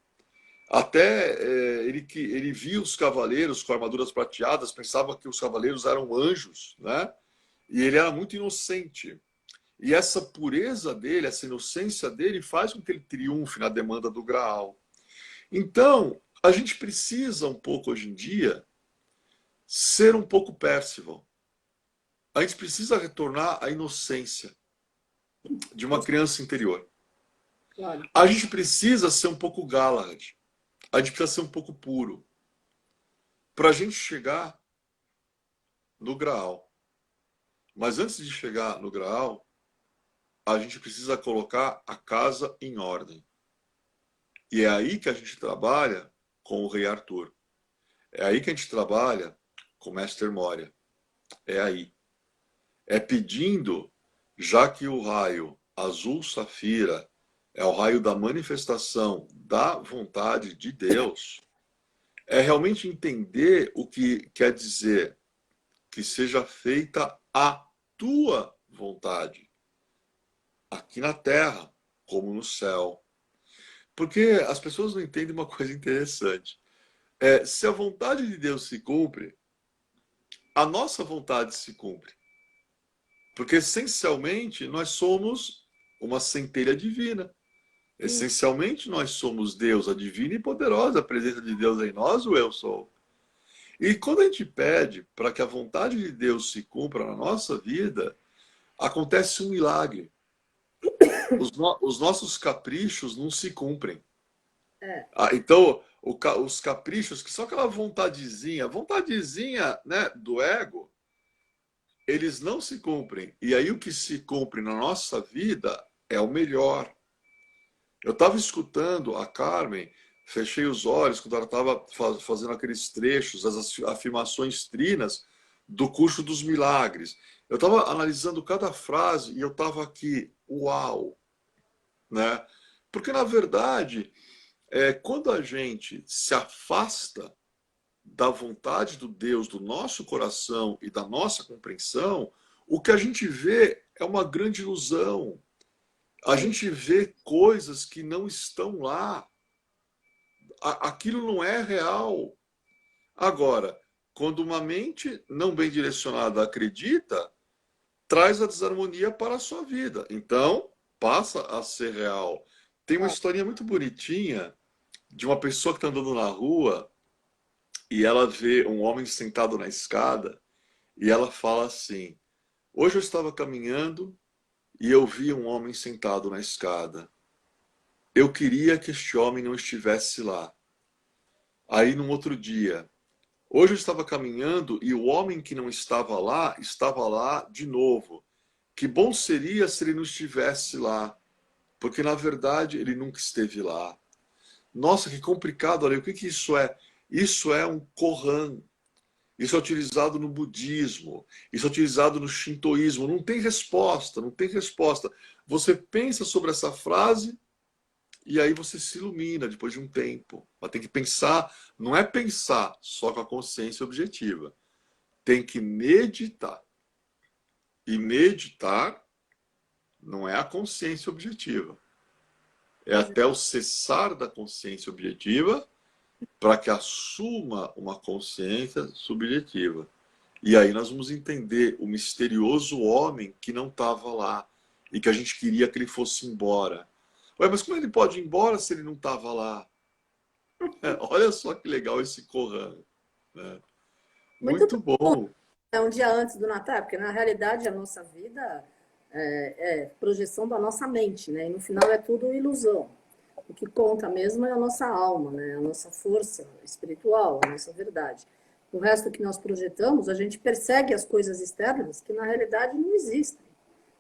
Até ele via os cavaleiros com armaduras prateadas, pensava que os cavaleiros eram anjos, né? E ele era muito inocente. E essa pureza dele, essa inocência dele, faz com que ele triunfe na demanda do Graal. Então, a gente precisa um pouco hoje em dia ser um pouco Percival. A gente precisa retornar à inocência de uma criança interior. Claro. A gente precisa ser um pouco Galahad. A gente precisa ser um pouco puro. Para a gente chegar no Graal. Mas antes de chegar no Graal, a gente precisa colocar a casa em ordem. E é aí que a gente trabalha com o Rei Arthur. É aí que a gente trabalha com o Mestre Moria. É aí. É pedindo, já que o raio azul safira é o raio da manifestação da vontade de Deus, é realmente entender o que quer dizer que seja feita a tua vontade, aqui na terra, como no céu. Porque as pessoas não entendem uma coisa interessante. Se a vontade de Deus se cumpre, a nossa vontade se cumpre. Porque essencialmente nós somos uma centelha divina. Essencialmente nós somos Deus, a divina e poderosa presença de Deus em nós, o eu sou. E quando a gente pede para que a vontade de Deus se cumpra na nossa vida, acontece um milagre. Os nossos caprichos não se cumprem. Então, os caprichos, que só aquela vontadezinha, né, do ego, eles não se cumprem. E aí o que se cumpre na nossa vida é o melhor. Eu estava escutando a Carmen, fechei os olhos quando ela estava fazendo aqueles trechos, as afirmações trinas do curso dos milagres. Eu estava analisando cada frase e eu estava aqui, uau, né? Porque na verdade, quando a gente se afasta da vontade do Deus, do nosso coração e da nossa compreensão, o que a gente vê é uma grande ilusão. A gente vê coisas que não estão lá. Aquilo não é real. Agora, quando uma mente não bem direcionada acredita, traz a desarmonia para a sua vida. Então, passa a ser real. Tem uma historinha muito bonitinha de uma pessoa que está andando na rua e ela vê um homem sentado na escada e ela fala assim: hoje eu estava caminhando e eu vi um homem sentado na escada. Eu queria que este homem não estivesse lá. Aí, num outro dia, hoje eu estava caminhando e o homem que não estava lá de novo. Que bom seria se ele não estivesse lá, porque na verdade ele nunca esteve lá. Nossa, que complicado, olha, o que isso é? Isso é um kohan. Isso é utilizado no budismo, isso é utilizado no shintoísmo. Não tem resposta, não tem resposta. Você pensa sobre essa frase e aí você se ilumina depois de um tempo. Mas tem que pensar, não é pensar só com a consciência objetiva. Tem que meditar. E meditar não é a consciência objetiva. É até o cessar da consciência objetiva para que assuma uma consciência subjetiva. E aí nós vamos entender o misterioso homem que não estava lá e que a gente queria que ele fosse embora. Ué, mas como ele pode ir embora se ele não estava lá? Olha só que legal esse Kohan. Né? Muito Muito bom. é um dia antes do Natal, porque na realidade a nossa vida é projeção da nossa mente, né? E no final é tudo ilusão. O que conta mesmo é a nossa alma, né? A nossa força espiritual, a nossa verdade. O resto que nós projetamos, a gente persegue as coisas externas que na realidade não existem.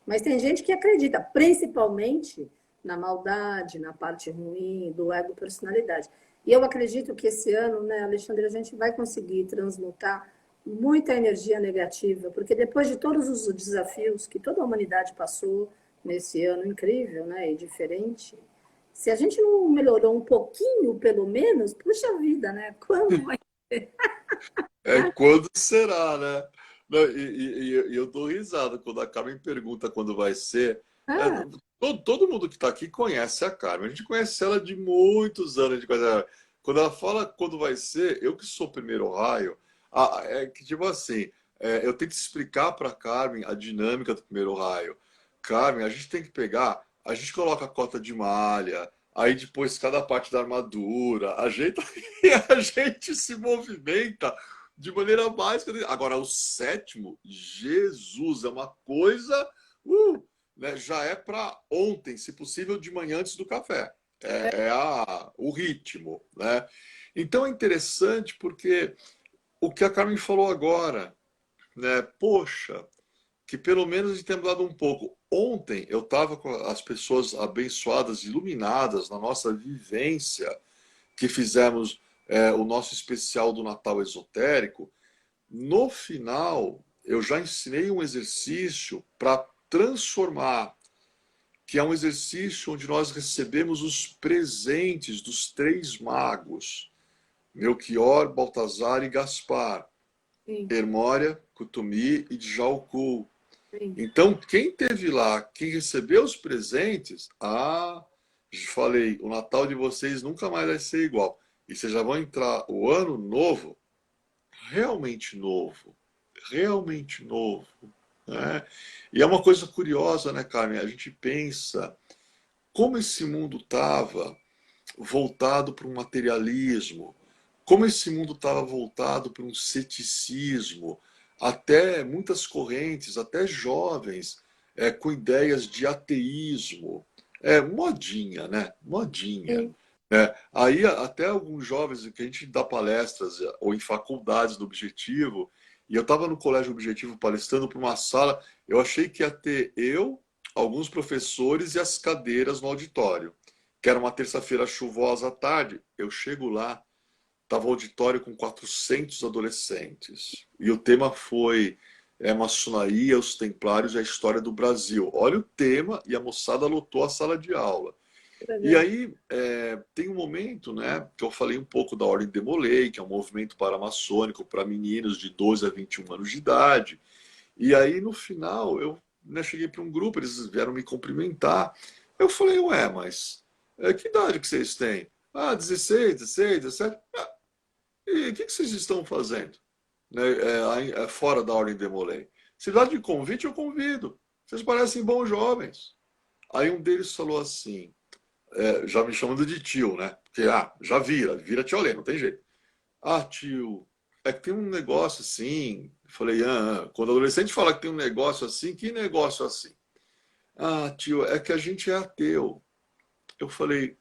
Mas tem gente que acredita, principalmente na maldade, na parte ruim do ego personalidade. E eu acredito que esse ano, né, Alexandre, a gente vai conseguir transmutar muita energia negativa, porque depois de todos os desafios que toda a humanidade passou nesse ano incrível, né, e diferente, Se a gente não melhorou um pouquinho, pelo menos, puxa vida, né? Quando vai ser? Quando será, né? Não, e eu dou risada quando a Carmen pergunta quando vai ser. É, Ah, todo mundo que está aqui conhece a Carmen. A gente conhece ela de muitos anos. A gente conhece ela. Quando ela fala quando vai ser, eu que sou o primeiro raio, é que tipo assim, eu tento explicar para a Carmen a dinâmica do primeiro raio. Carmen, a gente tem que pegar, a gente coloca a cota de malha, aí depois cada parte da armadura, ajeita e a gente se movimenta de maneira básica. Agora, o sétimo, Jesus, é uma coisa, né, já é para ontem, se possível, de manhã antes do café. O ritmo, né? Então é interessante porque o que a Carmen falou agora, né? Poxa, que pelo menos de ter mudado um pouco. Ontem eu estava com as pessoas abençoadas, iluminadas na nossa vivência que fizemos o nosso especial do Natal esotérico. No final, eu já ensinei um exercício para transformar, que é um exercício onde nós recebemos os presentes dos três magos, Melchior, Baltazar e Gaspar, sim, Hermória, Cutumi e Djalcul. sim. Então, quem teve lá, quem recebeu os presentes, falei, o Natal de vocês nunca mais vai ser igual. E vocês já vão entrar o ano novo, realmente novo, realmente novo, né? E é uma coisa curiosa, né, Carmen? A gente pensa como esse mundo estava voltado para um materialismo, como esse mundo estava voltado para um ceticismo, até muitas correntes, até jovens, com ideias de ateísmo. Modinha, né? Modinha. Sim. Aí até alguns jovens que a gente dá palestras ou em faculdades do Objetivo, e eu estava no Colégio Objetivo palestrando para uma sala, eu achei que ia ter eu, alguns professores e as cadeiras no auditório, que era uma terça-feira chuvosa à tarde. Eu chego lá, estava o auditório com 400 adolescentes. E o tema foi maçonaria, os templários e a história do Brasil. Olha o tema, e a moçada lotou a sala de aula. E Legal. aí tem um momento, né, que eu falei um pouco da Ordem de Molay, que é um movimento paramaçônico para meninos de 12 a 21 anos de idade. E aí no final eu, né, cheguei para um grupo, eles vieram me cumprimentar. Eu falei, ué, mas que idade que vocês têm? 16, 16, 17. E o que vocês estão fazendo, né, fora da Ordem de Molay? Se dá de convite, eu convido. Vocês parecem bons jovens. Aí um deles falou assim, já me chamando de tio, né? Porque, já vira tio Alê, não tem jeito. Tio, é que tem um negócio assim. Falei, quando o adolescente fala que tem um negócio assim, que negócio assim? Tio, é que a gente é ateu. Eu falei,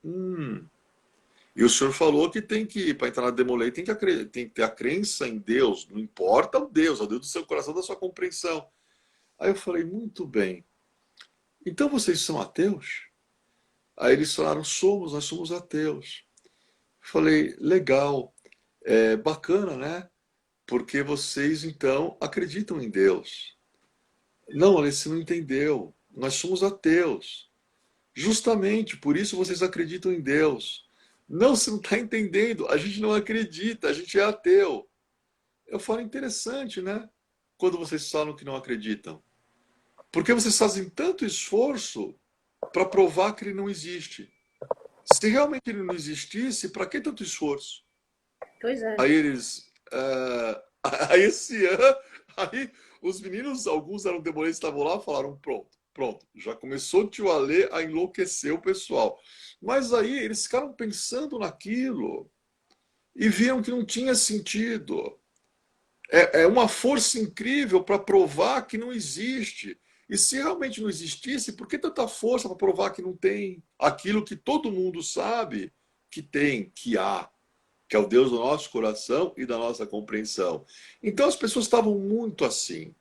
E o senhor falou que tem que, para entrar na Demolei, tem que ter a crença em Deus, não importa o Deus do seu coração, da sua compreensão. Aí eu falei, muito bem. Então vocês são ateus? Aí eles falaram, nós somos ateus. Falei, legal, bacana, né? Porque vocês então acreditam em Deus. Não, Alice, você não entendeu. Nós somos ateus. Justamente por isso vocês acreditam em Deus. Não, você não está entendendo. A gente não acredita, a gente é ateu. Eu falo, interessante, né? Quando vocês falam que não acreditam. Porque vocês fazem tanto esforço para provar que ele não existe. Se realmente ele não existisse, para que tanto esforço? Pois é. Aí eles. Aí esse ano, aí os meninos, alguns eram demorados, estavam lá, falaram: pronto, já começou o tio Alê a enlouquecer o pessoal. Mas aí eles ficaram pensando naquilo e viram que não tinha sentido. É uma força incrível para provar que não existe. E se realmente não existisse, por que tanta força para provar que não tem aquilo que todo mundo sabe que tem, que há? Que é o Deus do nosso coração e da nossa compreensão. Então as pessoas estavam muito assim,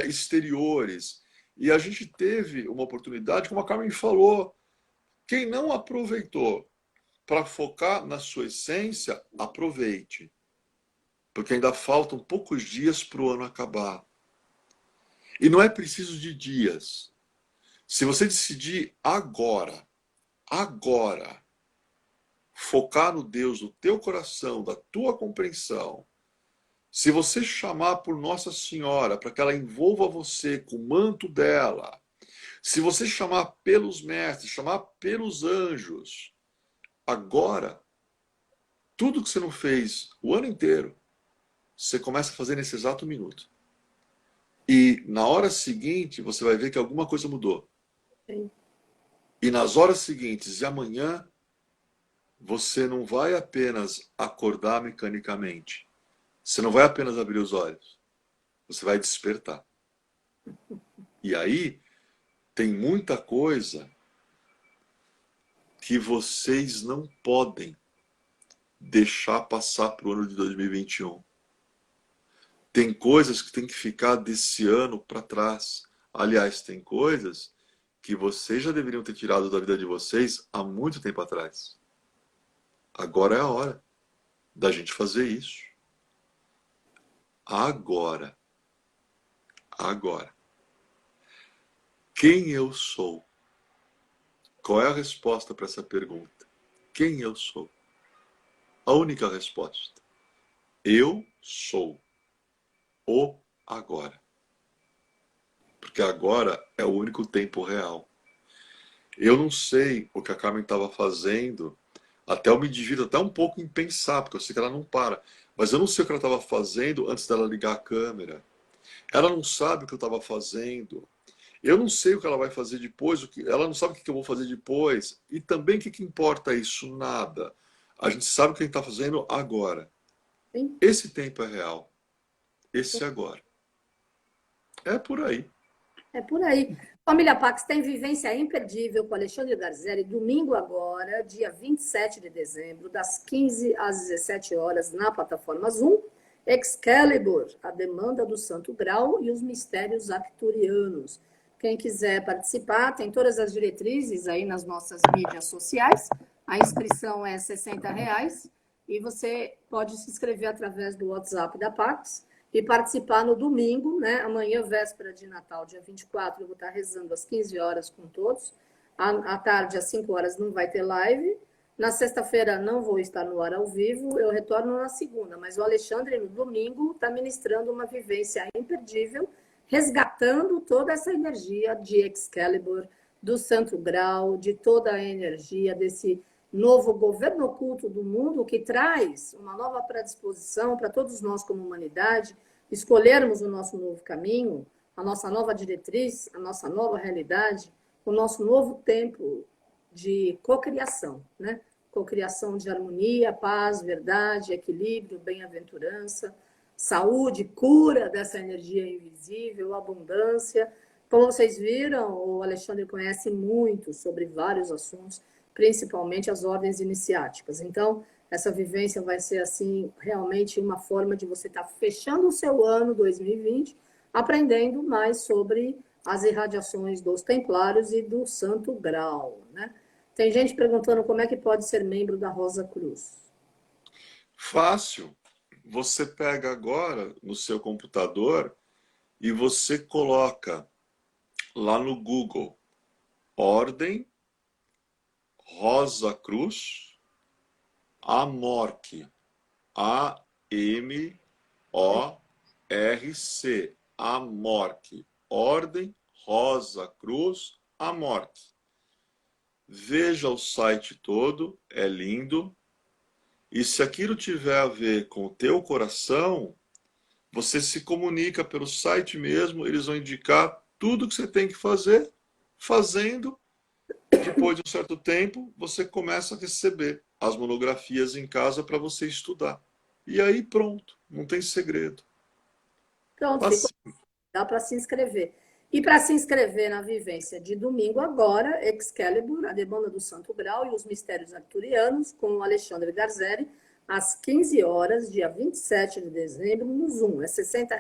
exteriores. E a gente teve uma oportunidade, como a Carmen falou, quem não aproveitou para focar na sua essência, aproveite. Porque ainda faltam poucos dias para o ano acabar. E não é preciso de dias. Se você decidir agora, agora, focar no Deus do teu coração, da tua compreensão, se você chamar por Nossa Senhora para que ela envolva você com o manto dela, se você chamar pelos mestres, chamar pelos anjos, agora, tudo que você não fez o ano inteiro, você começa a fazer nesse exato minuto. E na hora seguinte, você vai ver que alguma coisa mudou. Sim. E nas horas seguintes e amanhã, você não vai apenas acordar mecanicamente. Você não vai apenas abrir os olhos. Você vai despertar. E aí, tem muita coisa que vocês não podem deixar passar para o ano de 2021. Tem coisas que tem que ficar desse ano para trás. Aliás, tem coisas que vocês já deveriam ter tirado da vida de vocês há muito tempo atrás. Agora é a hora da gente fazer isso. Agora. Agora. Quem eu sou? Qual é a resposta para essa pergunta? Quem eu sou? A única resposta. Eu sou o agora. Porque agora é o único tempo real. Eu não sei o que a Carmen estava fazendo, até eu me divido até um pouco em pensar, porque eu sei que ela não para. Mas eu não sei o que ela estava fazendo antes dela ligar a câmera. Ela não sabe o que eu estava fazendo. Eu não sei o que ela vai fazer depois, ela não sabe o que eu vou fazer depois. E também o que importa isso? Nada. A gente sabe o que a gente está fazendo agora. Sim. Esse tempo é real. Esse agora. É por aí. É por aí. Família Pax tem vivência imperdível com Alexandre Garzelli, domingo agora, dia 27 de dezembro, das 15 às 17 horas, na plataforma Zoom. Excalibur, a demanda do Santo Grau e os mistérios arcturianos. Quem quiser participar, tem todas as diretrizes aí nas nossas mídias sociais. A inscrição é R$ 60 e você pode se inscrever através do WhatsApp da Pax e participar no domingo, né? Amanhã, véspera de Natal, dia 24, eu vou estar rezando às 15 horas com todos. À tarde, às 5 horas, não vai ter live. Na sexta-feira, não vou estar no ar ao vivo, eu retorno na segunda. Mas o Alexandre, no domingo, está ministrando uma vivência imperdível, resgatando toda essa energia de Excalibur, do Santo Grau, de toda a energia desse novo governo oculto do mundo, que traz uma nova predisposição para todos nós como humanidade escolhermos o nosso novo caminho, a nossa nova diretriz, a nossa nova realidade, o nosso novo tempo de cocriação, né? Cocriação de harmonia, paz, verdade, equilíbrio, bem-aventurança, saúde, cura dessa energia invisível, abundância. Como vocês viram, o Alexandre conhece muito sobre vários assuntos, principalmente as ordens iniciáticas. Então, essa vivência vai ser, assim, realmente uma forma de você estar fechando o seu ano 2020, aprendendo mais sobre as irradiações dos templários e do Santo Grau, né? Tem gente perguntando como é que pode ser membro da Rosa Cruz. Fácil. Você pega agora no seu computador e você coloca lá no Google Ordem Rosa Cruz Amorc. A-M-O-R-C. Amorc. Ordem Rosa Cruz Amorc. Veja o site todo, é lindo. E se aquilo tiver a ver com o teu coração, você se comunica pelo site mesmo, eles vão indicar tudo que você tem que fazer. Fazendo, depois de um certo tempo, você começa a receber as monografias em casa para você estudar. E aí pronto, não tem segredo. Pronto, ficou. Assim. Dá para se inscrever. E para se inscrever na vivência de domingo agora, Excalibur, a demanda do Santo Grau e os mistérios arturianos, com o Alexandre Garzelli, às 15 horas, dia 27 de dezembro, no Zoom. É R$ 60.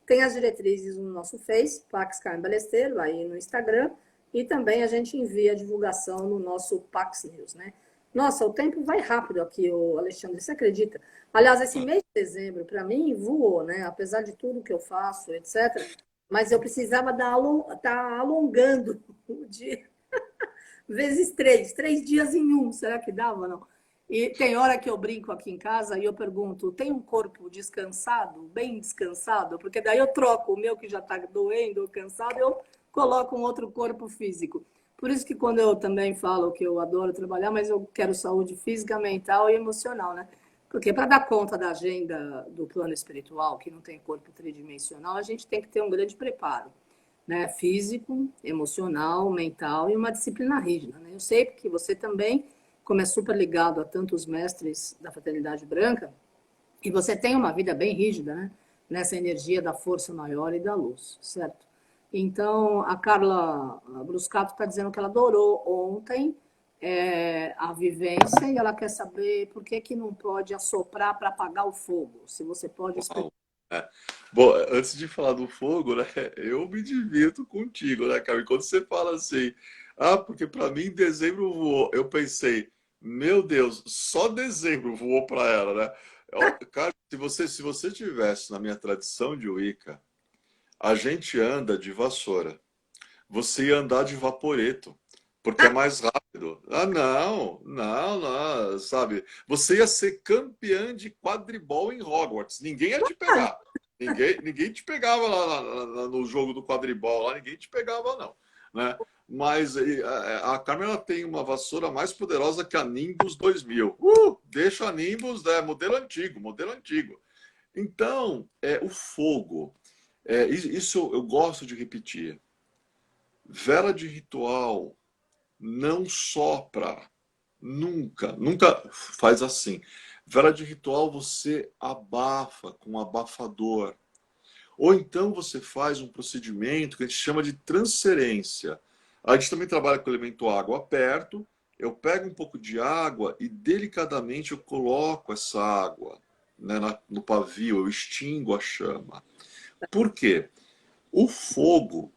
Tem as diretrizes no nosso Face, Pax Carmen Balesteiro, aí no Instagram, e também a gente envia a divulgação no nosso Pax News, né? Nossa, o tempo vai rápido aqui, o Alexandre, você acredita? Aliás, esse mês de dezembro, para mim, voou, né? Apesar de tudo que eu faço, etc. Mas eu precisava estar alongando o dia vezes 3 dias em um, será que dava ou não? E tem hora que eu brinco aqui em casa e eu pergunto, tem um corpo descansado, bem descansado? Porque daí eu troco o meu que já está doendo ou cansado, eu coloco um outro corpo físico. Por isso que quando eu também falo que eu adoro trabalhar, mas eu quero saúde física, mental e emocional, né? Porque para dar conta da agenda do plano espiritual, que não tem corpo tridimensional, a gente tem que ter um grande preparo, né? Físico, emocional, mental e uma disciplina rígida, né? Eu sei que você também, como é super ligado a tantos mestres da Fraternidade Branca, e você tem uma vida bem rígida, né? Nessa energia da força maior e da luz, certo? Então, a Carla Bruscato está dizendo que ela adorou ontem a vivência e ela quer saber por que que não pode assoprar para apagar o fogo. Se você pode explicar. Uau. É. Bom, antes de falar do fogo, né, eu me divirto contigo, né, Carmen? Quando você fala assim, ah, porque para mim dezembro voou, eu pensei, meu Deus, só dezembro voou para ela, né? Cara, se você tivesse na minha tradição de Wicca, a gente anda de vassoura. Você ia andar de vaporeto, porque é mais rápido. Ah, não, não, não, sabe? Você ia ser campeã de quadribol em Hogwarts. Ninguém ia te pegar. Ninguém te pegava lá no jogo do quadribol, lá ninguém te pegava, não. Né? Mas a Carmen ela tem uma vassoura mais poderosa que a Nimbus 2000. Deixa a Nimbus, né? Modelo antigo, modelo antigo. Então, o fogo. Isso eu gosto de repetir. Vela de ritual não sopra. Nunca, nunca faz assim. Vela de ritual você abafa com um abafador. Ou então você faz um procedimento que a gente chama de transferência. A gente também trabalha com o elemento água perto. Eu pego um pouco de água e delicadamente eu coloco essa água, né, no pavio, eu extingo a chama. Por quê? O fogo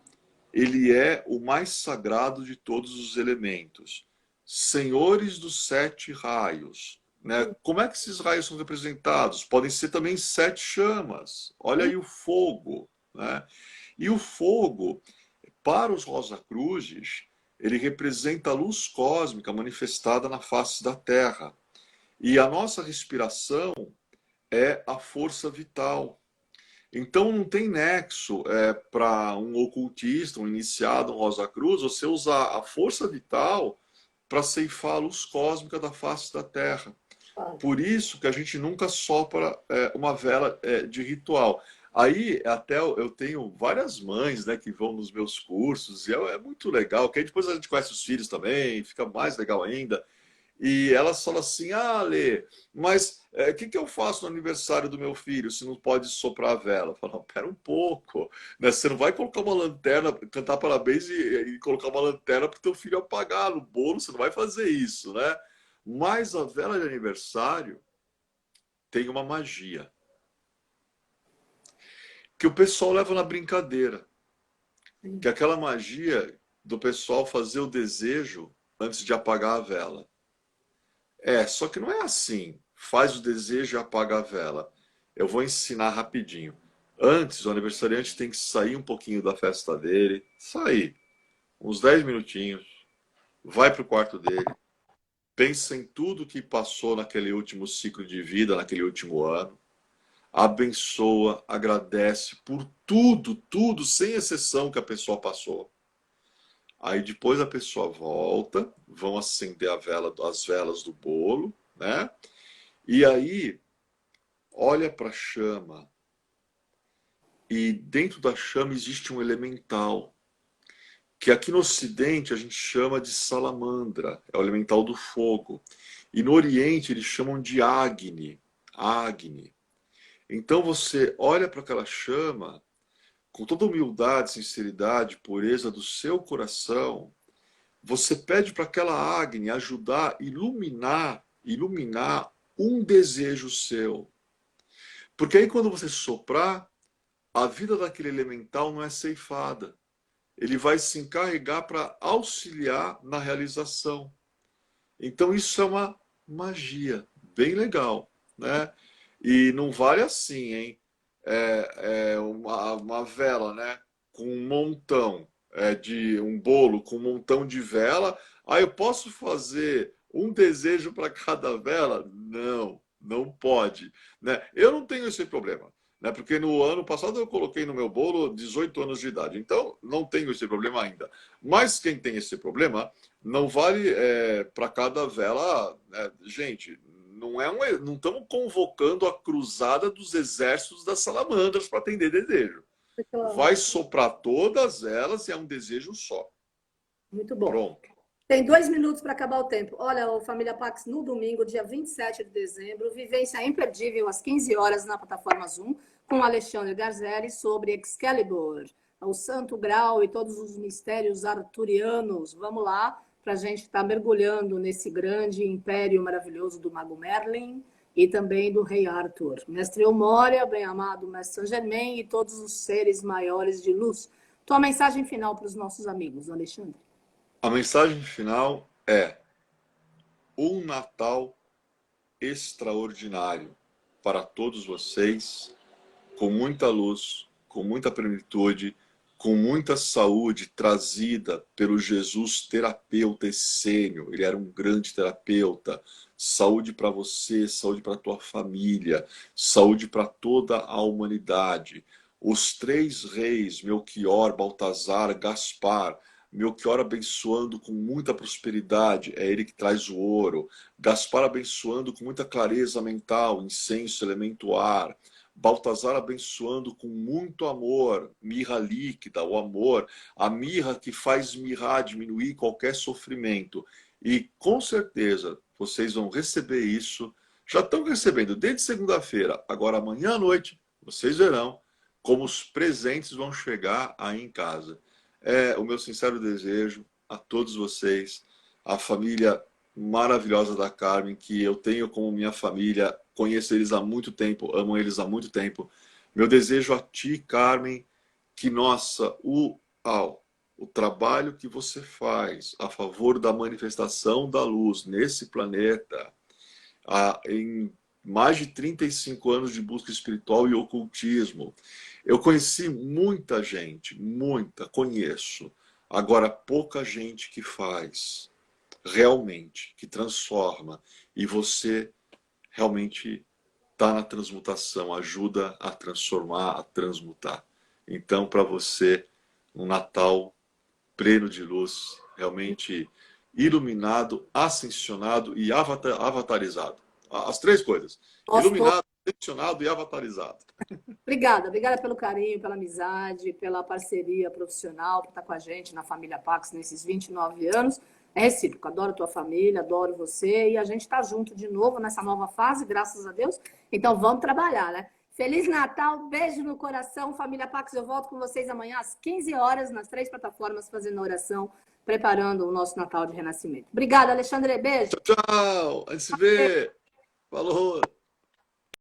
ele é o mais sagrado de todos os elementos. Senhores dos sete raios. Né? Como é que esses raios são representados? Podem ser também sete chamas. Olha aí o fogo. Né? E o fogo, para os Rosacruzes, ele representa a luz cósmica manifestada na face da Terra. E a nossa respiração é a força vital. Então não tem nexo para um ocultista, um iniciado, um Rosa Cruz, você usar a força vital para ceifar a luz cósmica da face da Terra. Por isso que a gente nunca sopra uma vela de ritual. Aí até eu tenho várias mães, né, que vão nos meus cursos, e é muito legal, que aí depois a gente conhece os filhos também, fica mais legal ainda. E elas falam assim: ah, Lê, mas o que eu faço no aniversário do meu filho se não pode soprar a vela? Eu falo: pera um pouco, né? Você não vai colocar uma lanterna, cantar parabéns e colocar uma lanterna para o teu filho apagar no bolo, você não vai fazer isso, né? Mas a vela de aniversário tem uma magia que o pessoal leva na brincadeira, que é aquela magia do pessoal fazer o desejo antes de apagar a vela. Só que não é assim. Faz o desejo e apaga a vela. Eu vou ensinar rapidinho. Antes, o aniversariante tem que sair um pouquinho da festa dele, sair uns 10 minutinhos, vai para o quarto dele, pensa em tudo que passou naquele último ciclo de vida, naquele último ano, abençoa, agradece por tudo, tudo, sem exceção que a pessoa passou. Aí depois a pessoa volta, vão acender as velas do bolo, né? E aí, olha para a chama, e dentro da chama existe um elemental, que aqui no Ocidente a gente chama de salamandra, é o elemental do fogo. E no Oriente eles chamam de Agni, Agni. Então você olha para aquela chama, com toda humildade, sinceridade, pureza do seu coração, você pede para aquela Agni ajudar, iluminar um desejo seu. Porque aí quando você soprar, a vida daquele elemental não é ceifada. Ele vai se encarregar para auxiliar na realização. Então isso é uma magia bem legal, né? E não vale assim, hein? Uma vela, né? Com um montão de um bolo com um montão de vela. Ah, eu posso fazer um desejo para cada vela? Não, não pode. Né? Eu não tenho esse problema. Né? Porque no ano passado eu coloquei no meu bolo 18 anos de idade. Então, não tenho esse problema ainda. Mas quem tem esse problema, não vale para cada vela. Né? Gente, não estamos convocando a cruzada dos exércitos das salamandras para atender desejo. Vai soprar todas elas e é um desejo só. Muito bom. Pronto. Tem 2 minutos para acabar o tempo. Olha, o Família Pax, no domingo, dia 27 de dezembro, vivência imperdível às 15 horas na plataforma Zoom, com Alexandre Garzelli sobre Excalibur, o Santo Grau e todos os mistérios arturianos. Vamos lá, para a gente estar mergulhando nesse grande império maravilhoso do Mago Merlin e também do Rei Arthur. Mestre Eumória, bem-amado Mestre Saint-Germain e todos os seres maiores de luz. Tua mensagem final para os nossos amigos, Alexandre. A mensagem final é um Natal extraordinário para todos vocês, com muita luz, com muita plenitude, com muita saúde trazida pelo Jesus terapeuta essênio. Ele era um grande terapeuta. Saúde para você, saúde para a tua família, saúde para toda a humanidade. Os três reis, Melquior, Baltazar, Gaspar, Melchior abençoando com muita prosperidade, é ele que traz o ouro. Gaspar abençoando com muita clareza mental, incenso, elemento ar. Baltazar abençoando com muito amor, mirra líquida, o amor, a mirra que faz mirrar, diminuir qualquer sofrimento. E com certeza vocês vão receber isso, já estão recebendo desde segunda-feira, agora amanhã à noite, vocês verão como os presentes vão chegar aí em casa. É o meu sincero desejo a todos vocês, a família maravilhosa da Carmen, que eu tenho como minha família, conheço eles há muito tempo, amo eles há muito tempo. Meu desejo a ti, Carmen, que o trabalho que você faz a favor da manifestação da luz nesse planeta, em mais de 35 anos de busca espiritual e ocultismo. Eu conheci muita gente, conheço. Agora, pouca gente que faz, realmente, que transforma. E você realmente está na transmutação, ajuda a transformar, a transmutar. Então, para você, um Natal pleno de luz, realmente iluminado, ascensionado e avatarizado. As três coisas. Iluminado, ascensionado e avatarizado. Obrigada pelo carinho, pela amizade, pela parceria profissional por estar com a gente na família Pax nesses 29 anos. É recíproco, adoro tua família, adoro você e a gente está junto de novo nessa nova fase, graças a Deus. Então vamos trabalhar, né? Feliz Natal, beijo no coração, família Pax. Eu volto com vocês amanhã às 15 horas nas 3 plataformas fazendo oração, preparando o nosso Natal de Renascimento. Obrigada, Alexandre, beijo. Tchau, tchau. A gente se vê. Falou.